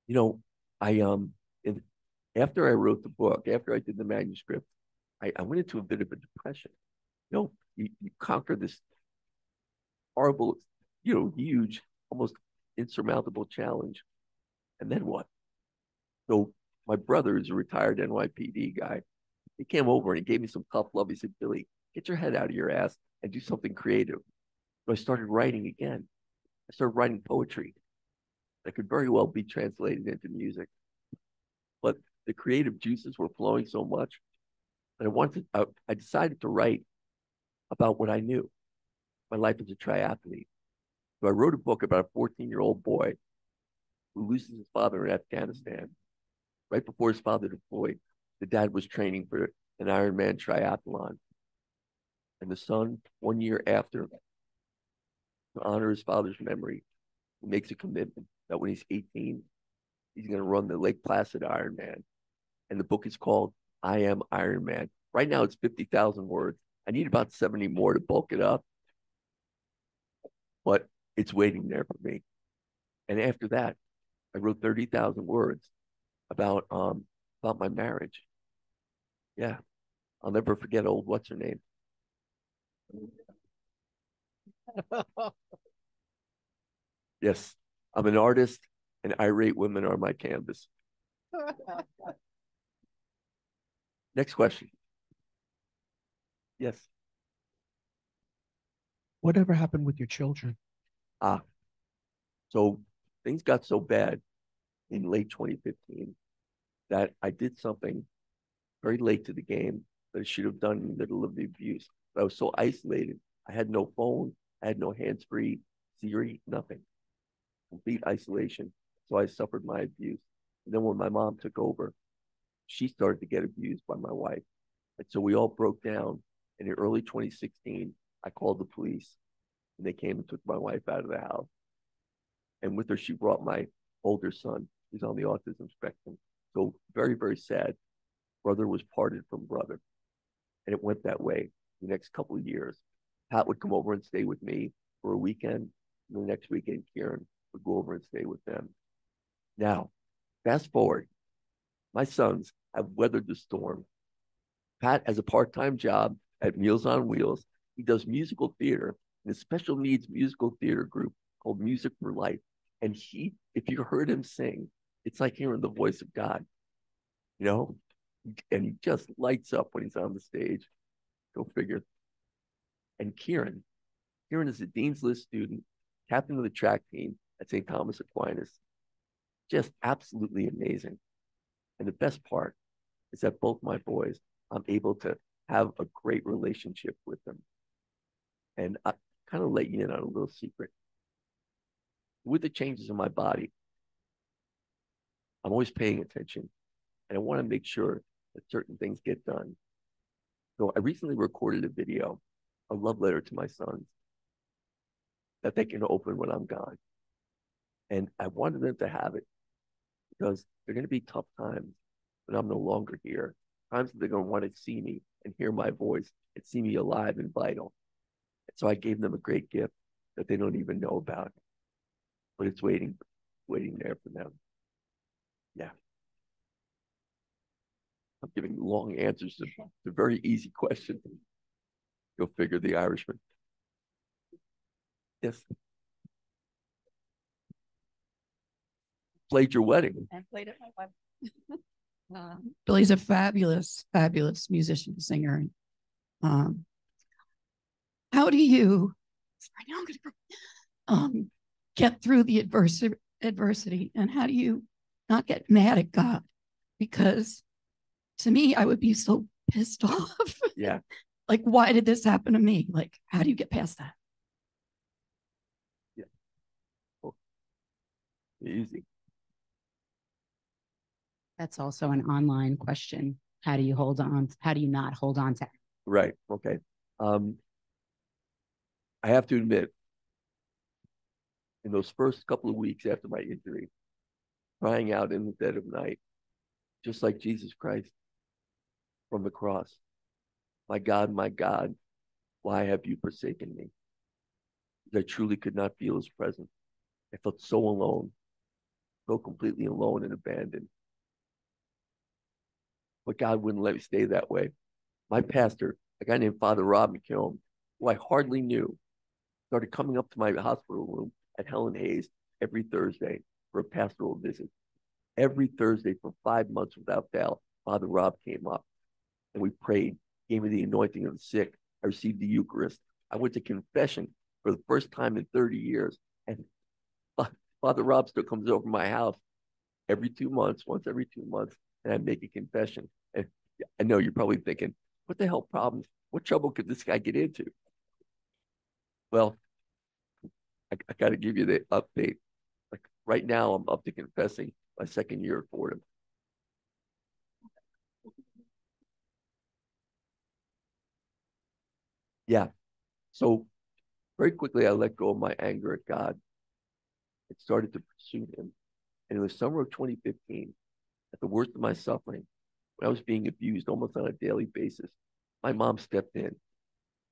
You know, I in, after I wrote the book, after I did the manuscript, I went into a bit of a depression. You know, you conquer this horrible, you know, huge, almost insurmountable challenge. And then what? So my brother is a retired NYPD guy. He came over and he gave me some tough love. He said, Billy, get your head out of your ass and do something creative. So I started writing again. I started writing poetry that could very well be translated into music. But the creative juices were flowing so much that I decided to write about what I knew, my life as a triathlete. So I wrote a book about a 14-year-old boy who loses his father in Afghanistan. Right before his father deployed, the dad was training for an Ironman triathlon. And the son, 1 year after, to honor his father's memory, he makes a commitment that when he's 18, he's going to run the Lake Placid Ironman. And the book is called I Am Iron Man. Right now it's 50,000 words. I need about 70 more to bulk it up, but it's waiting there for me. And after that, I wrote 30,000 words about my marriage. Yeah, I'll never forget old what's her name. Yes, I'm an artist, and irate women are my canvas. Next question. Yes. Whatever happened with your children? So things got so bad in late 2015 that I did something very late to the game that I should have done in the middle of the abuse. But I was so isolated. I had no phone. I had no hands-free, Siri, nothing. Complete isolation. So I suffered my abuse. And then when my mom took over, she started to get abused by my wife. And so we all broke down. And in early 2016, I called the police and they came and took my wife out of the house. And with her, she brought my older son, who's on the autism spectrum. So very, very sad. Brother was parted from brother. And it went that way the next couple of years. Pat would come over and stay with me for a weekend. And the next weekend, Kieran would go over and stay with them. Now, fast forward, my sons have weathered the storm. Pat has a part-time job at Meals on Wheels. He does musical theater in a special needs musical theater group called Music for Life. And if you heard him sing, it's like hearing the voice of God, you know? And he just lights up when he's on the stage. Go figure. And Kieran is a Dean's List student, captain of the track team at St. Thomas Aquinas. Just absolutely amazing. And the best part is that both my boys, I'm able to have a great relationship with them. And I kind of let you in on a little secret. With the changes in my body, I'm always paying attention, and I want to make sure that certain things get done. So I recently recorded a video, a love letter to my sons, that they can open when I'm gone. And I wanted them to have it because they're going to be tough times when I'm no longer here. Times that they're going to want to see me and hear my voice and see me alive and vital. And so I gave them a great gift that they don't even know about, but it's waiting there for them. Yeah. I'm giving long answers to very easy questions. Go figure, the Irishman. Yes. Played your wedding. I played at my wedding. Billy's a fabulous, fabulous musician, singer. How do you get through the adversity, and how do you not get mad at God? Because to me, I would be so pissed off. Yeah. Like, why did this happen to me? Like, how do you get past that? Yeah. Oh. Easy. That's also an online question. How do you hold on? How do you not hold on to? Right. Okay. I have to admit, in those first couple of weeks after my injury, crying out in the dead of night, just like Jesus Christ from the cross, my God, why have you forsaken me? I truly could not feel his presence. I felt so alone, so completely alone and abandoned. But God wouldn't let me stay that way. My pastor, a guy named Father Rob McKeown, who I hardly knew, started coming up to my hospital room at Helen Hayes every Thursday for a pastoral visit. Every Thursday for 5 months without fail, Father Rob came up and we prayed, gave me the anointing of the sick. I received the Eucharist. I went to confession for the first time in 30 years. And Father Rob still comes over to my house every 2 months, once every 2 months, and I make a confession. And I know you're probably thinking, what the hell problems? What trouble could this guy get into? Well, I got to give you the update. Like right now, I'm up to confessing my second year at Fordham. Yeah. So very quickly, I let go of my anger at God and started to pursue him. And in the summer of 2015, at the worst of my suffering, when I was being abused almost on a daily basis, my mom stepped in.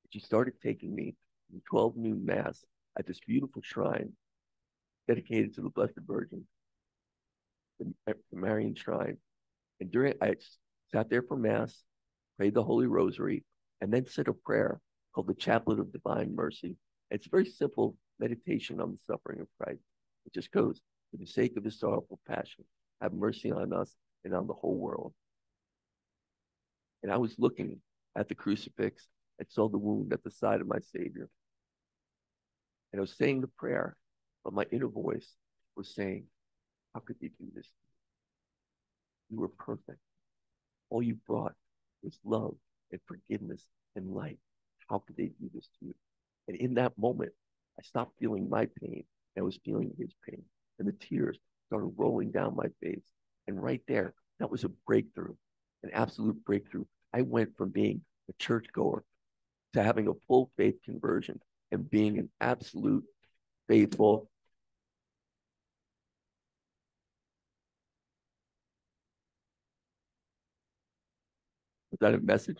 She started taking me to 12 noon mass at this beautiful shrine dedicated to the Blessed Virgin, the Marian Shrine. And I sat there for mass, prayed the Holy Rosary, and then said a prayer called the Chaplet of Divine Mercy. It's a very simple meditation on the suffering of Christ. It just goes, for the sake of his sorrowful passion, have mercy on us and on the whole world. And I was looking at the crucifix and saw the wound at the side of my Savior. And I was saying the prayer, but my inner voice was saying, how could they do this? You were perfect. All you brought was love and forgiveness and light. How could they do this to you? And in that moment, I stopped feeling my pain. And I was feeling his pain. And the tears started rolling down my face. And right there, that was a breakthrough, an absolute breakthrough. I went from being a churchgoer to having a full faith conversion and being an absolute faithful. Was that a message?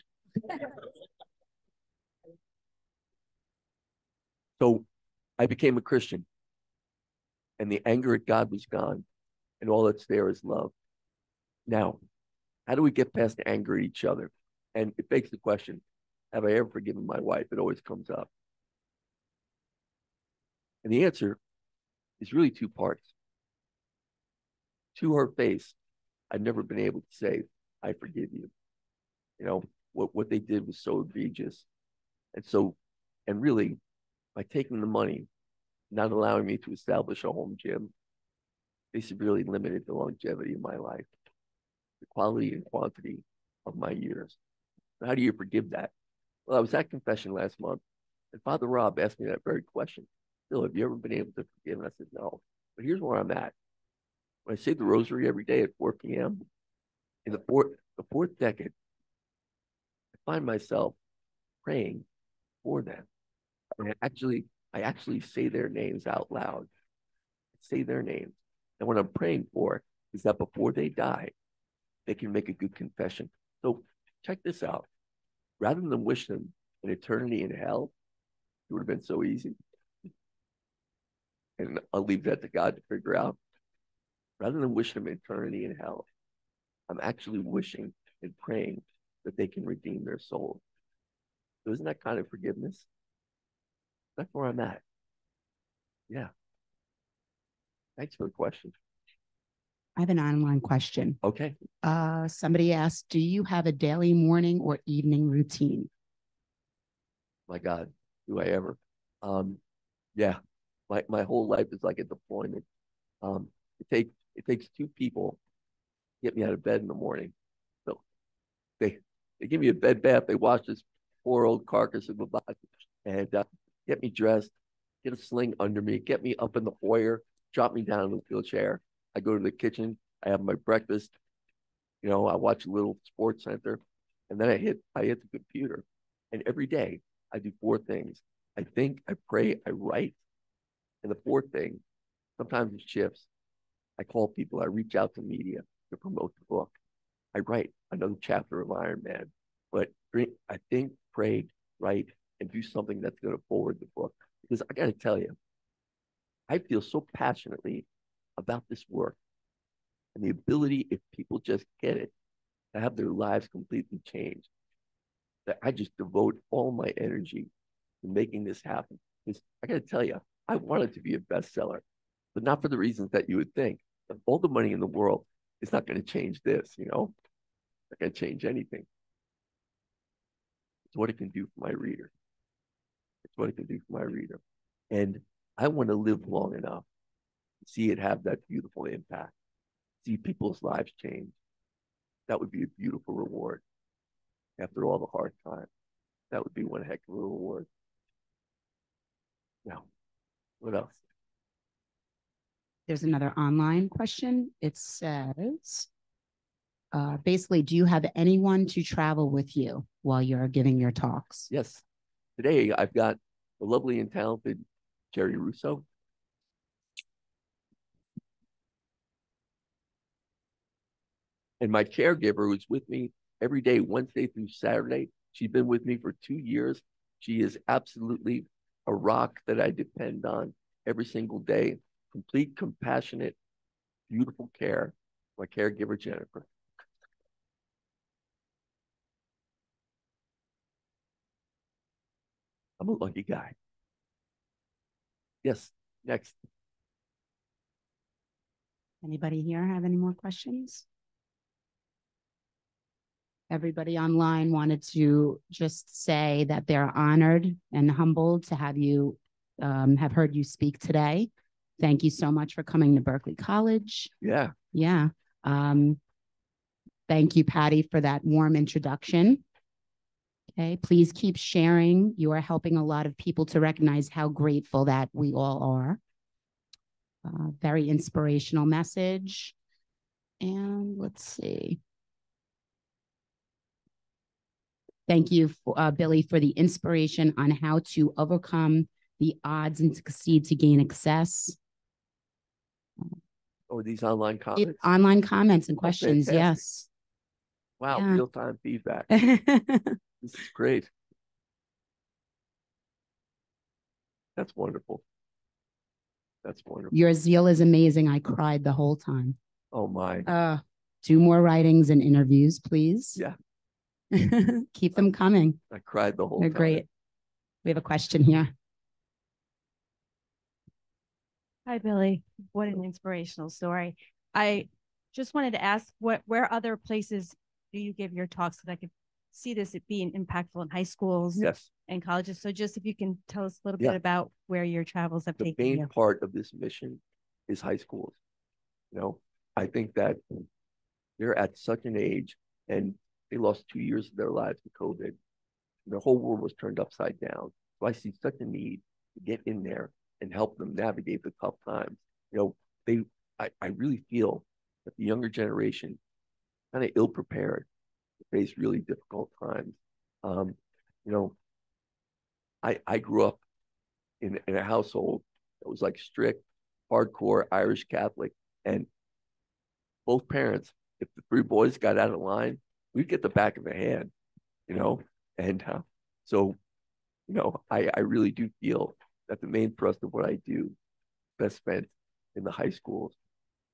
So I became a Christian, and the anger at God was gone, and all that's there is love. Now, how do we get past anger at each other? And it begs the question, have I ever forgiven my wife? It always comes up. And the answer is really two parts. To her face, I've never been able to say, I forgive you. You know, what they did was so egregious. And really, by taking the money, not allowing me to establish a home gym, they severely limited the longevity of my life, the quality and quantity of my years. How do you forgive that? Well, I was at confession last month, and Father Rob asked me that very question. Bill, have you ever been able to forgive? And I said, no. But here's where I'm at. When I say the rosary every day at 4 p.m., in the fourth decade, I find myself praying for them. And I actually say their names out loud. Say their names. And what I'm praying for is that before they die, they can make a good confession. So check this out. Rather than wish them an eternity in hell, it would have been so easy. And I'll leave that to God to figure out. Rather than wish them eternity in hell, I'm actually wishing and praying that they can redeem their soul. So isn't that kind of forgiveness? That's where I'm at. Yeah. Thanks for the question. I have an online question. Okay. Somebody asked, do you have a daily morning or evening routine? My God, do I ever? Yeah. My whole life is like a deployment. It takes two people to get me out of bed in the morning. So they give me a bed bath, they wash this poor old carcass of a body, and get me dressed, get a sling under me, get me up in the foyer, drop me down in the wheelchair. I go to the kitchen, I have my breakfast, I watch a little sports center, and then I hit the computer. And every day I do 4 things. I think, I pray, I write. And the 4th thing, sometimes it shifts. I call people, I reach out to media to promote the book. I write another chapter of Iron Man. But I think, pray, write, and do something that's going to forward the book. Because I got to tell you, I feel so passionately about this work and the ability, if people just get it, to have their lives completely changed, that I just devote all my energy to making this happen. Because I got to tell you, I want it to be a bestseller, but not for the reasons that you would think. All the money in the world is not going to change this, Not going to change anything. It's what it can do for my reader. It's what it can do for my reader. And I want to live long enough to see it have that beautiful impact, see people's lives change. That would be a beautiful reward after all the hard times. That would be one heck of a reward. Now, what else? There's another online question. It says, basically, do you have anyone to travel with you while you're giving your talks? Yes. Today, I've got the lovely and talented Jerry Russo. And my caregiver who's with me every day, Wednesday through Saturday. She's been with me for 2 years. She is absolutely a rock that I depend on every single day. Complete, compassionate, beautiful care. My caregiver, Jennifer. I'm a lucky guy. Yes, next. Anybody here have any more questions? Everybody online wanted to just say that they're honored and humbled to have you, have heard you speak today. Thank you so much for coming to Berkeley College. Yeah. Yeah. Thank you, Patty, for that warm introduction. Okay, please keep sharing. You are helping a lot of people to recognize how grateful that we all are. Very inspirational message. And let's see. Thank you, Billy, for the inspiration on how to overcome the odds and succeed to gain access. Oh, these online comments? Online comments and questions, yes. Wow, Yeah. real-time feedback. This is great. That's wonderful. That's wonderful. Your zeal is amazing. I cried the whole time. Oh my. 2 more writings and interviews, please. Yeah. Keep them coming. I cried the whole They're time. great. We have a question here. Hi, Billy. What an inspirational story. I just wanted to ask where other places do you give your talks so that I could see this being impactful in high schools Yes. and colleges. So just if you can tell us a little bit about where your travels have The taken main you. part of this mission is high schools. You know, I think that they're at such an age and they lost 2 years of their lives to COVID. The whole world was turned upside down. So I see such a need to get in there and help them navigate the tough times. You know, I really feel that the younger generation kind of ill prepared to face really difficult times. You know, I grew up in a household that was like strict, hardcore Irish Catholic, and both parents, if the 3 boys got out of line, we'd get the back of the hand, you know, and so you know, I really do feel that the main thrust of what I do is best spent in the high schools.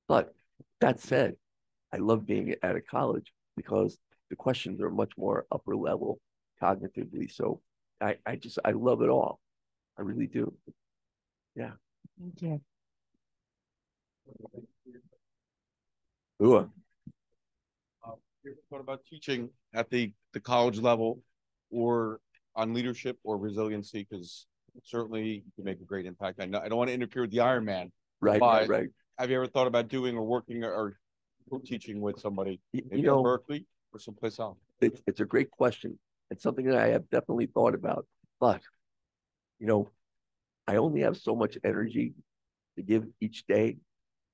But that said, I love being at a college because the questions are much more upper level cognitively. So I love it all. I really do. Yeah. Thank you. Ooh. You ever thought about teaching at the college level or on leadership or resiliency? Because certainly you can make a great impact. I know I don't want to interfere with the Ironman. Right. Have you ever thought about doing or working or teaching with somebody, maybe You know, at Berkeley or someplace else? It's a great question. It's something that I have definitely thought about. But, you know, I only have so much energy to give each day,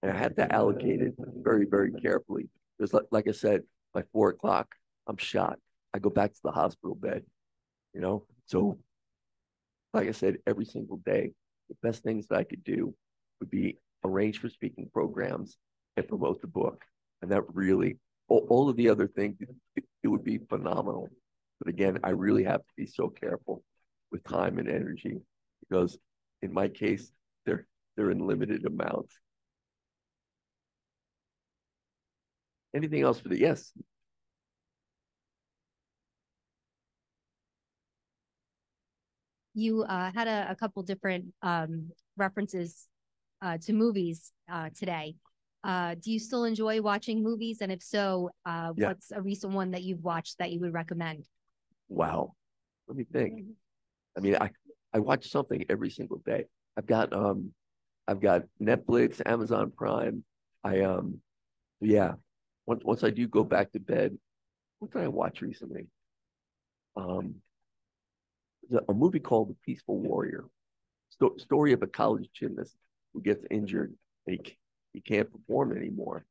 and I have to allocate it very, very carefully. Because, like I said, by 4 o'clock, I'm shot. I go back to the hospital bed, you know? So, like I said, every single day, the best things that I could do would be arrange for speaking programs and promote the book. And that really, all of the other things, it would be phenomenal. But again, I really have to be so careful with time and energy because in my case, they're in limited amounts. Anything else for the yes? You had a couple different references to movies today. Do you still enjoy watching movies? And if so, what's a recent one that you've watched that you would recommend? Wow. Let me think. I mean, I watch something every single day. I've got Netflix, Amazon Prime. Yeah. Once I do go back to bed, what did I watch recently? A movie called The Peaceful Warrior. Story of a college gymnast who gets injured and he can't perform anymore.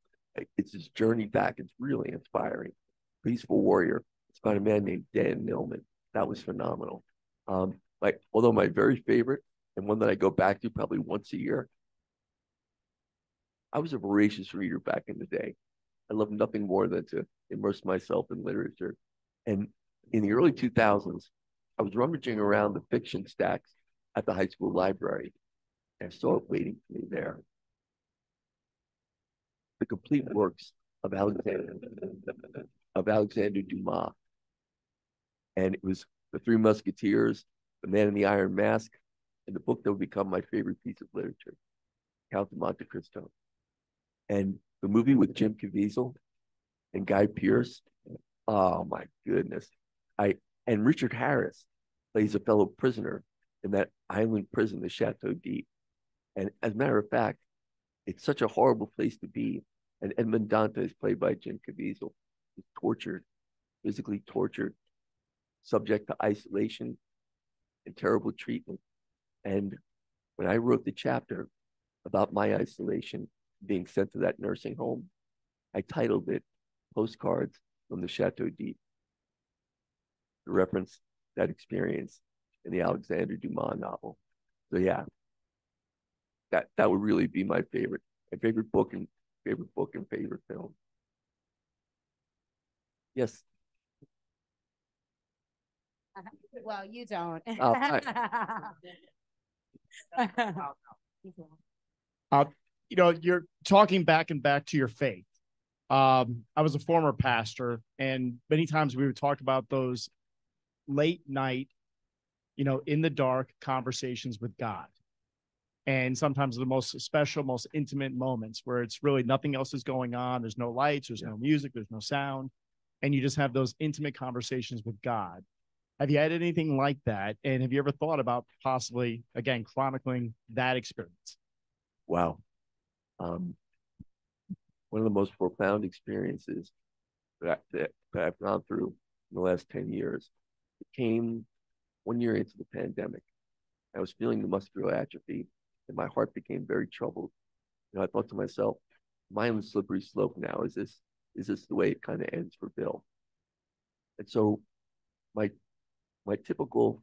It's his journey back. It's really inspiring. Peaceful Warrior. It's about a man named Dan Millman. That was phenomenal. Although my very favorite and one that I go back to probably once a year, I was a voracious reader back in the day. I loved nothing more than to immerse myself in literature. And in the early 2000s, I was rummaging around the fiction stacks at the high school library, and I saw it waiting for me there. The complete works of Alexander Dumas. And it was The Three Musketeers, The Man in the Iron Mask, and the book that would become my favorite piece of literature, Count of Monte Cristo. And the movie with Jim Caviezel and Guy Pearce, oh my goodness. And Richard Harris plays a fellow prisoner in that island prison, the Chateau d'If. And as a matter of fact, it's such a horrible place to be. And Edmond Dantes, played by Jim Caviezel, is tortured, physically tortured, subject to isolation and terrible treatment. And when I wrote the chapter about my isolation, being sent to that nursing home, I titled it Postcards from the Chateau d'If, to reference that experience in the Alexander Dumas novel. So yeah, that would really be my favorite book and favorite film. Yes. Well, you don't. Oh, You're talking back to your faith. I was a former pastor, and many times we would talk about those late night, in the dark conversations with God. And sometimes the most special, most intimate moments where it's really nothing else is going on. There's no lights, there's no music, there's no sound. And you just have those intimate conversations with God. Have you had anything like that? And have you ever thought about possibly, again, chronicling that experience? Wow. One of the most profound experiences that I've gone through in the last 10 years. It came 1 year into the pandemic. I was feeling the muscular atrophy, and my heart became very troubled. I thought to myself, am I on the slippery slope now? Is this the way it kind of ends for Bill? And so my typical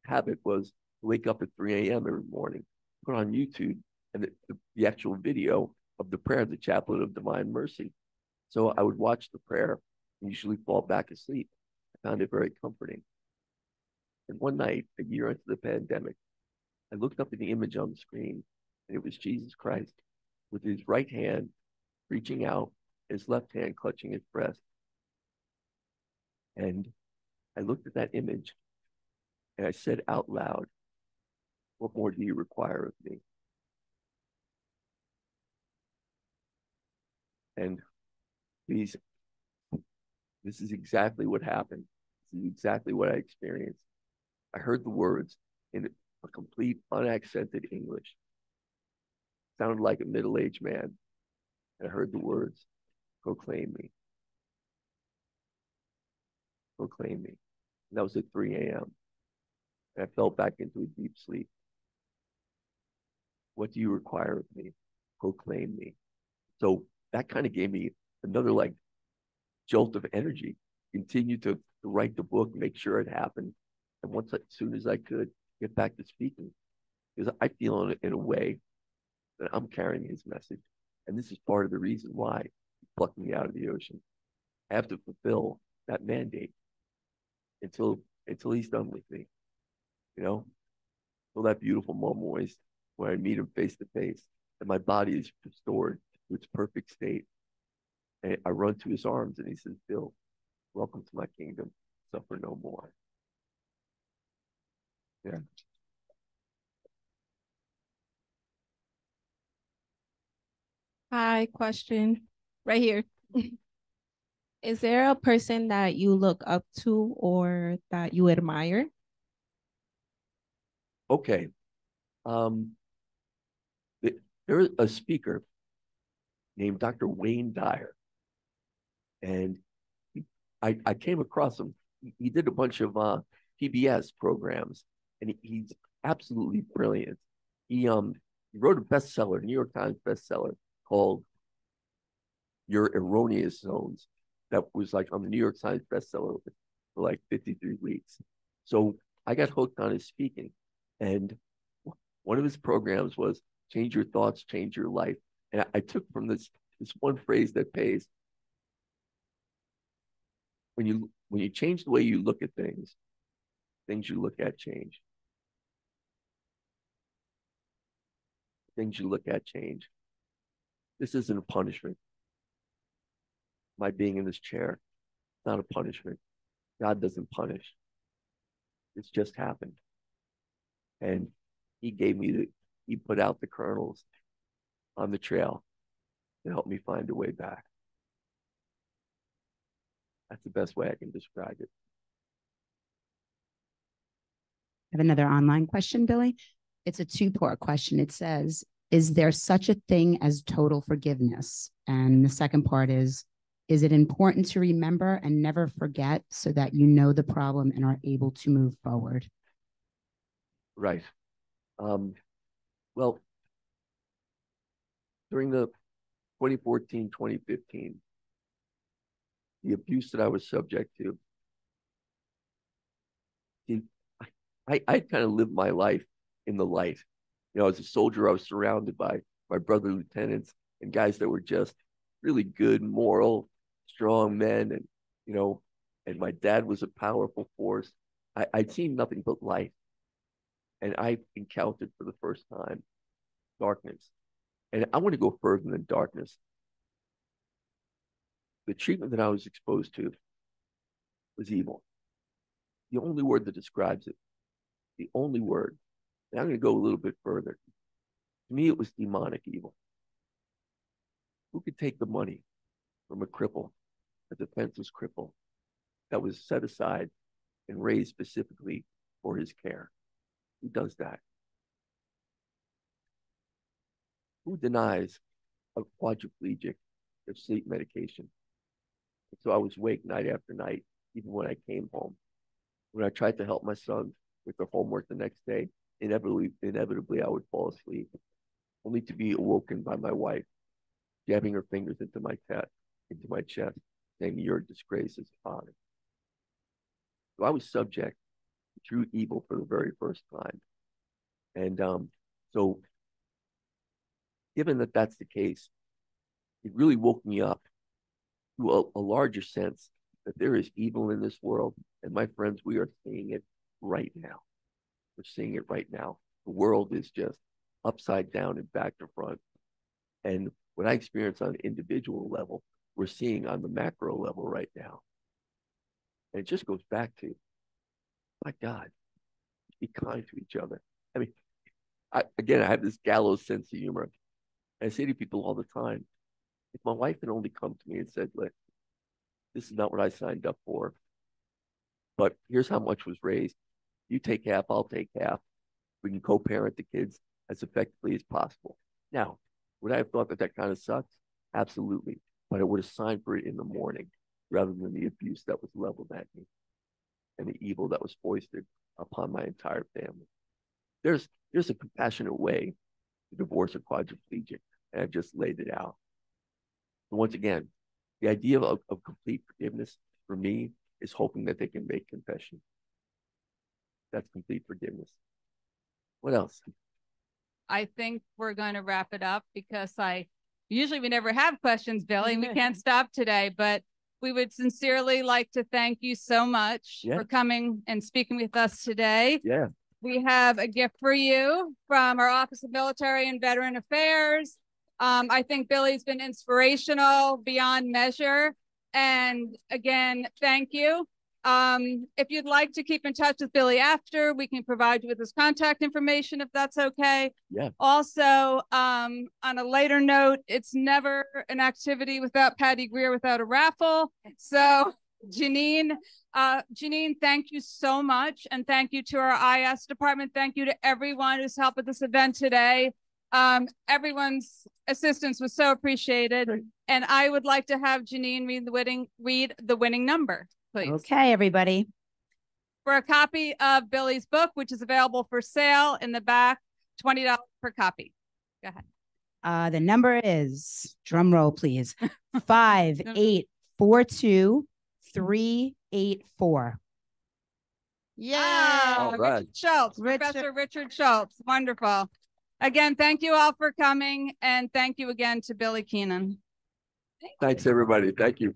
habit was to wake up at 3 a.m. every morning, put on YouTube and the actual video of the prayer, the Chaplet of Divine Mercy. So I would watch the prayer and usually fall back asleep. I found it very comforting. And one night, a year into the pandemic, I looked up at the image on the screen, and it was Jesus Christ with his right hand reaching out, his left hand clutching his breast. And I looked at that image, and I said out loud, "What more do you require of me?" And please, this is exactly what happened. This is exactly what I experienced. I heard the words in a complete unaccented English. It sounded like a middle-aged man. And I heard the words, "Proclaim me. Proclaim me." And that was at 3 a.m. And I fell back into a deep sleep. What do you require of me? Proclaim me. So that kind of gave me another jolt of energy. Continue to write the book, make sure it happened. And as soon as I could, get back to speaking. Because I feel in a way that I'm carrying his message. And this is part of the reason why he plucked me out of the ocean. I have to fulfill that mandate until he's done with me. Till that beautiful moment where I meet him face to face and my body is restored to its perfect state. And I run to his arms and he says, "Bill, welcome to my kingdom. Suffer no more." Yeah. Hi, question right here. Is there a person that you look up to or that you admire? Okay. There's a speaker named Dr. Wayne Dyer. And I came across him. He did a bunch of PBS programs, and he's absolutely brilliant. He wrote a bestseller, New York Times bestseller, called "Your Erroneous Zones," that was on the New York Times bestseller for 53 weeks. So I got hooked on his speaking, and one of his programs was "Change your thoughts, change your life." And I took from this one phrase that pays. When you change the way you look at things you look at change. Things you look at change. This isn't a punishment. My being in this chair, it's not a punishment. God doesn't punish. It's just happened. And he put out the kernels on the trail to help me find a way back. That's the best way I can describe it. I have another online question, Billy. It's a two-part question. It says, is there such a thing as total forgiveness? And the second part is it important to remember and never forget so that you know the problem and are able to move forward? Right. Well, during the 2014, 2015, the abuse that I was subject to, I kind of lived my life in the light. As a soldier, I was surrounded by my brother lieutenants and guys that were just really good, moral, strong men. And my dad was a powerful force. I'd seen nothing but light. And I encountered for the first time darkness. And I want to go further than darkness. The treatment that I was exposed to was evil. The only word that describes it, the only word. And I'm going to go a little bit further. To me, it was demonic evil. Who could take the money from a cripple, a defenseless cripple, that was set aside and raised specifically for his care? Who does that? Who denies a quadriplegic their sleep medication? And so I was awake night after night, even when I came home. When I tried to help my son with their homework the next day, inevitably I would fall asleep, only to be awoken by my wife, jabbing her fingers into my chest, saying, "You're a disgrace as a father." So I was subject to true evil for the very first time. And so given that that's the case, it really woke me up to a larger sense that there is evil in this world. And my friends, we are seeing it right now. We're seeing it right now. The world is just upside down and back to front. And what I experience on an individual level, we're seeing on the macro level right now. And it just goes back to, my God, be kind to each other. I mean, I have this gallows sense of humor. And I say to people all the time, if my wife had only come to me and said, "Look, this is not what I signed up for, but here's how much was raised. You take half, I'll take half. We can co-parent the kids as effectively as possible." Now, would I have thought that that kind of sucks? Absolutely. But I would have signed for it in the morning rather than the abuse that was leveled at me and the evil that was foisted upon my entire family. There's a compassionate way to divorce a quadriplegic, and I've just laid it out. But once again, the idea of complete forgiveness for me is hoping that they can make confession. That's complete forgiveness. What else? I think we're going to wrap it up because usually we never have questions, Billy, and we can't stop today, but we would sincerely like to thank you so much for coming and speaking with us today. Yeah. We have a gift for you from our Office of Military and Veteran Affairs. I think Billy's been inspirational beyond measure. And again, thank you. If you'd like to keep in touch with Billy after, we can provide you with his contact information if that's okay. Yeah. Also, on a later note, it's never an activity without Patty Greer without a raffle. So Janine, thank you so much. And thank you to our IS department. Thank you to everyone who's helped with this event today. Everyone's assistance was so appreciated. And I would like to have Janine read the winning number, please. Okay, everybody. For a copy of Billy's book, which is available for sale in the back, $20 per copy. Go ahead. The number is, drum roll, please, 5842384. Yeah. All right. Richard Schultz, Professor Richard Schultz. Wonderful. Again, thank you all for coming. And thank you again to Billy Keenan. Thanks, everybody. Thank you.